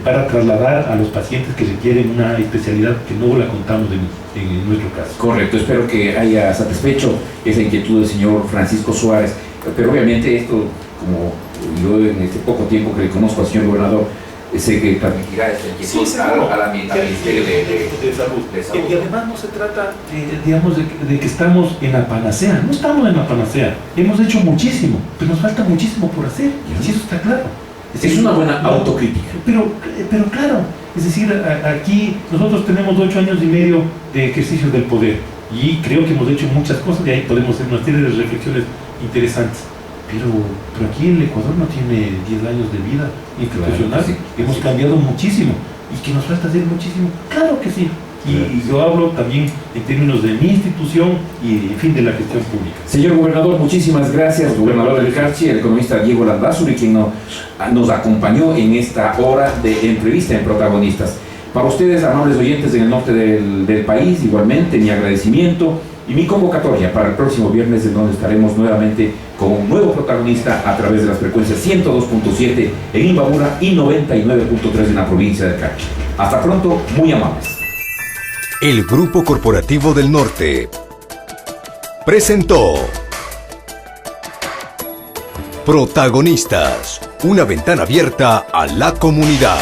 para trasladar a los pacientes que requieren una especialidad que no la contamos en nuestro caso. Correcto, espero que haya satisfecho esa inquietud del señor Francisco Suárez, pero obviamente esto, como yo en este poco tiempo que le conozco al señor gobernador, sé que transmitirá esta inquietud al Ministerio de Salud. Y además no se trata, digamos, de que estamos en la panacea, no estamos en la panacea, hemos hecho muchísimo, pero nos falta muchísimo por hacer, y eso está claro. Es una buena autocrítica. Pero claro, es decir, aquí nosotros tenemos 8 años y medio de ejercicio del poder y creo que hemos hecho muchas cosas y ahí podemos hacer una serie de reflexiones interesantes. Pero aquí el Ecuador no tiene 10 años de vida institucional, hemos cambiado muchísimo. y que nos falta hacer muchísimo. Claro que sí. Y yo hablo también en términos de mi institución y, en fin, de la gestión pública. Señor gobernador, muchísimas gracias, gobernador del Carchi, el economista Diego Landázuri, quien nos acompañó en esta hora de entrevista en Protagonistas. Para ustedes, amables oyentes en el norte del país, igualmente mi agradecimiento y mi convocatoria para el próximo viernes, en donde estaremos nuevamente con un nuevo protagonista a través de las frecuencias 102.7 en Imbabura y 99.3 en la provincia del Carchi. Hasta pronto, muy amables. El Grupo Corporativo del Norte presentó Protagonistas, una ventana abierta a la comunidad.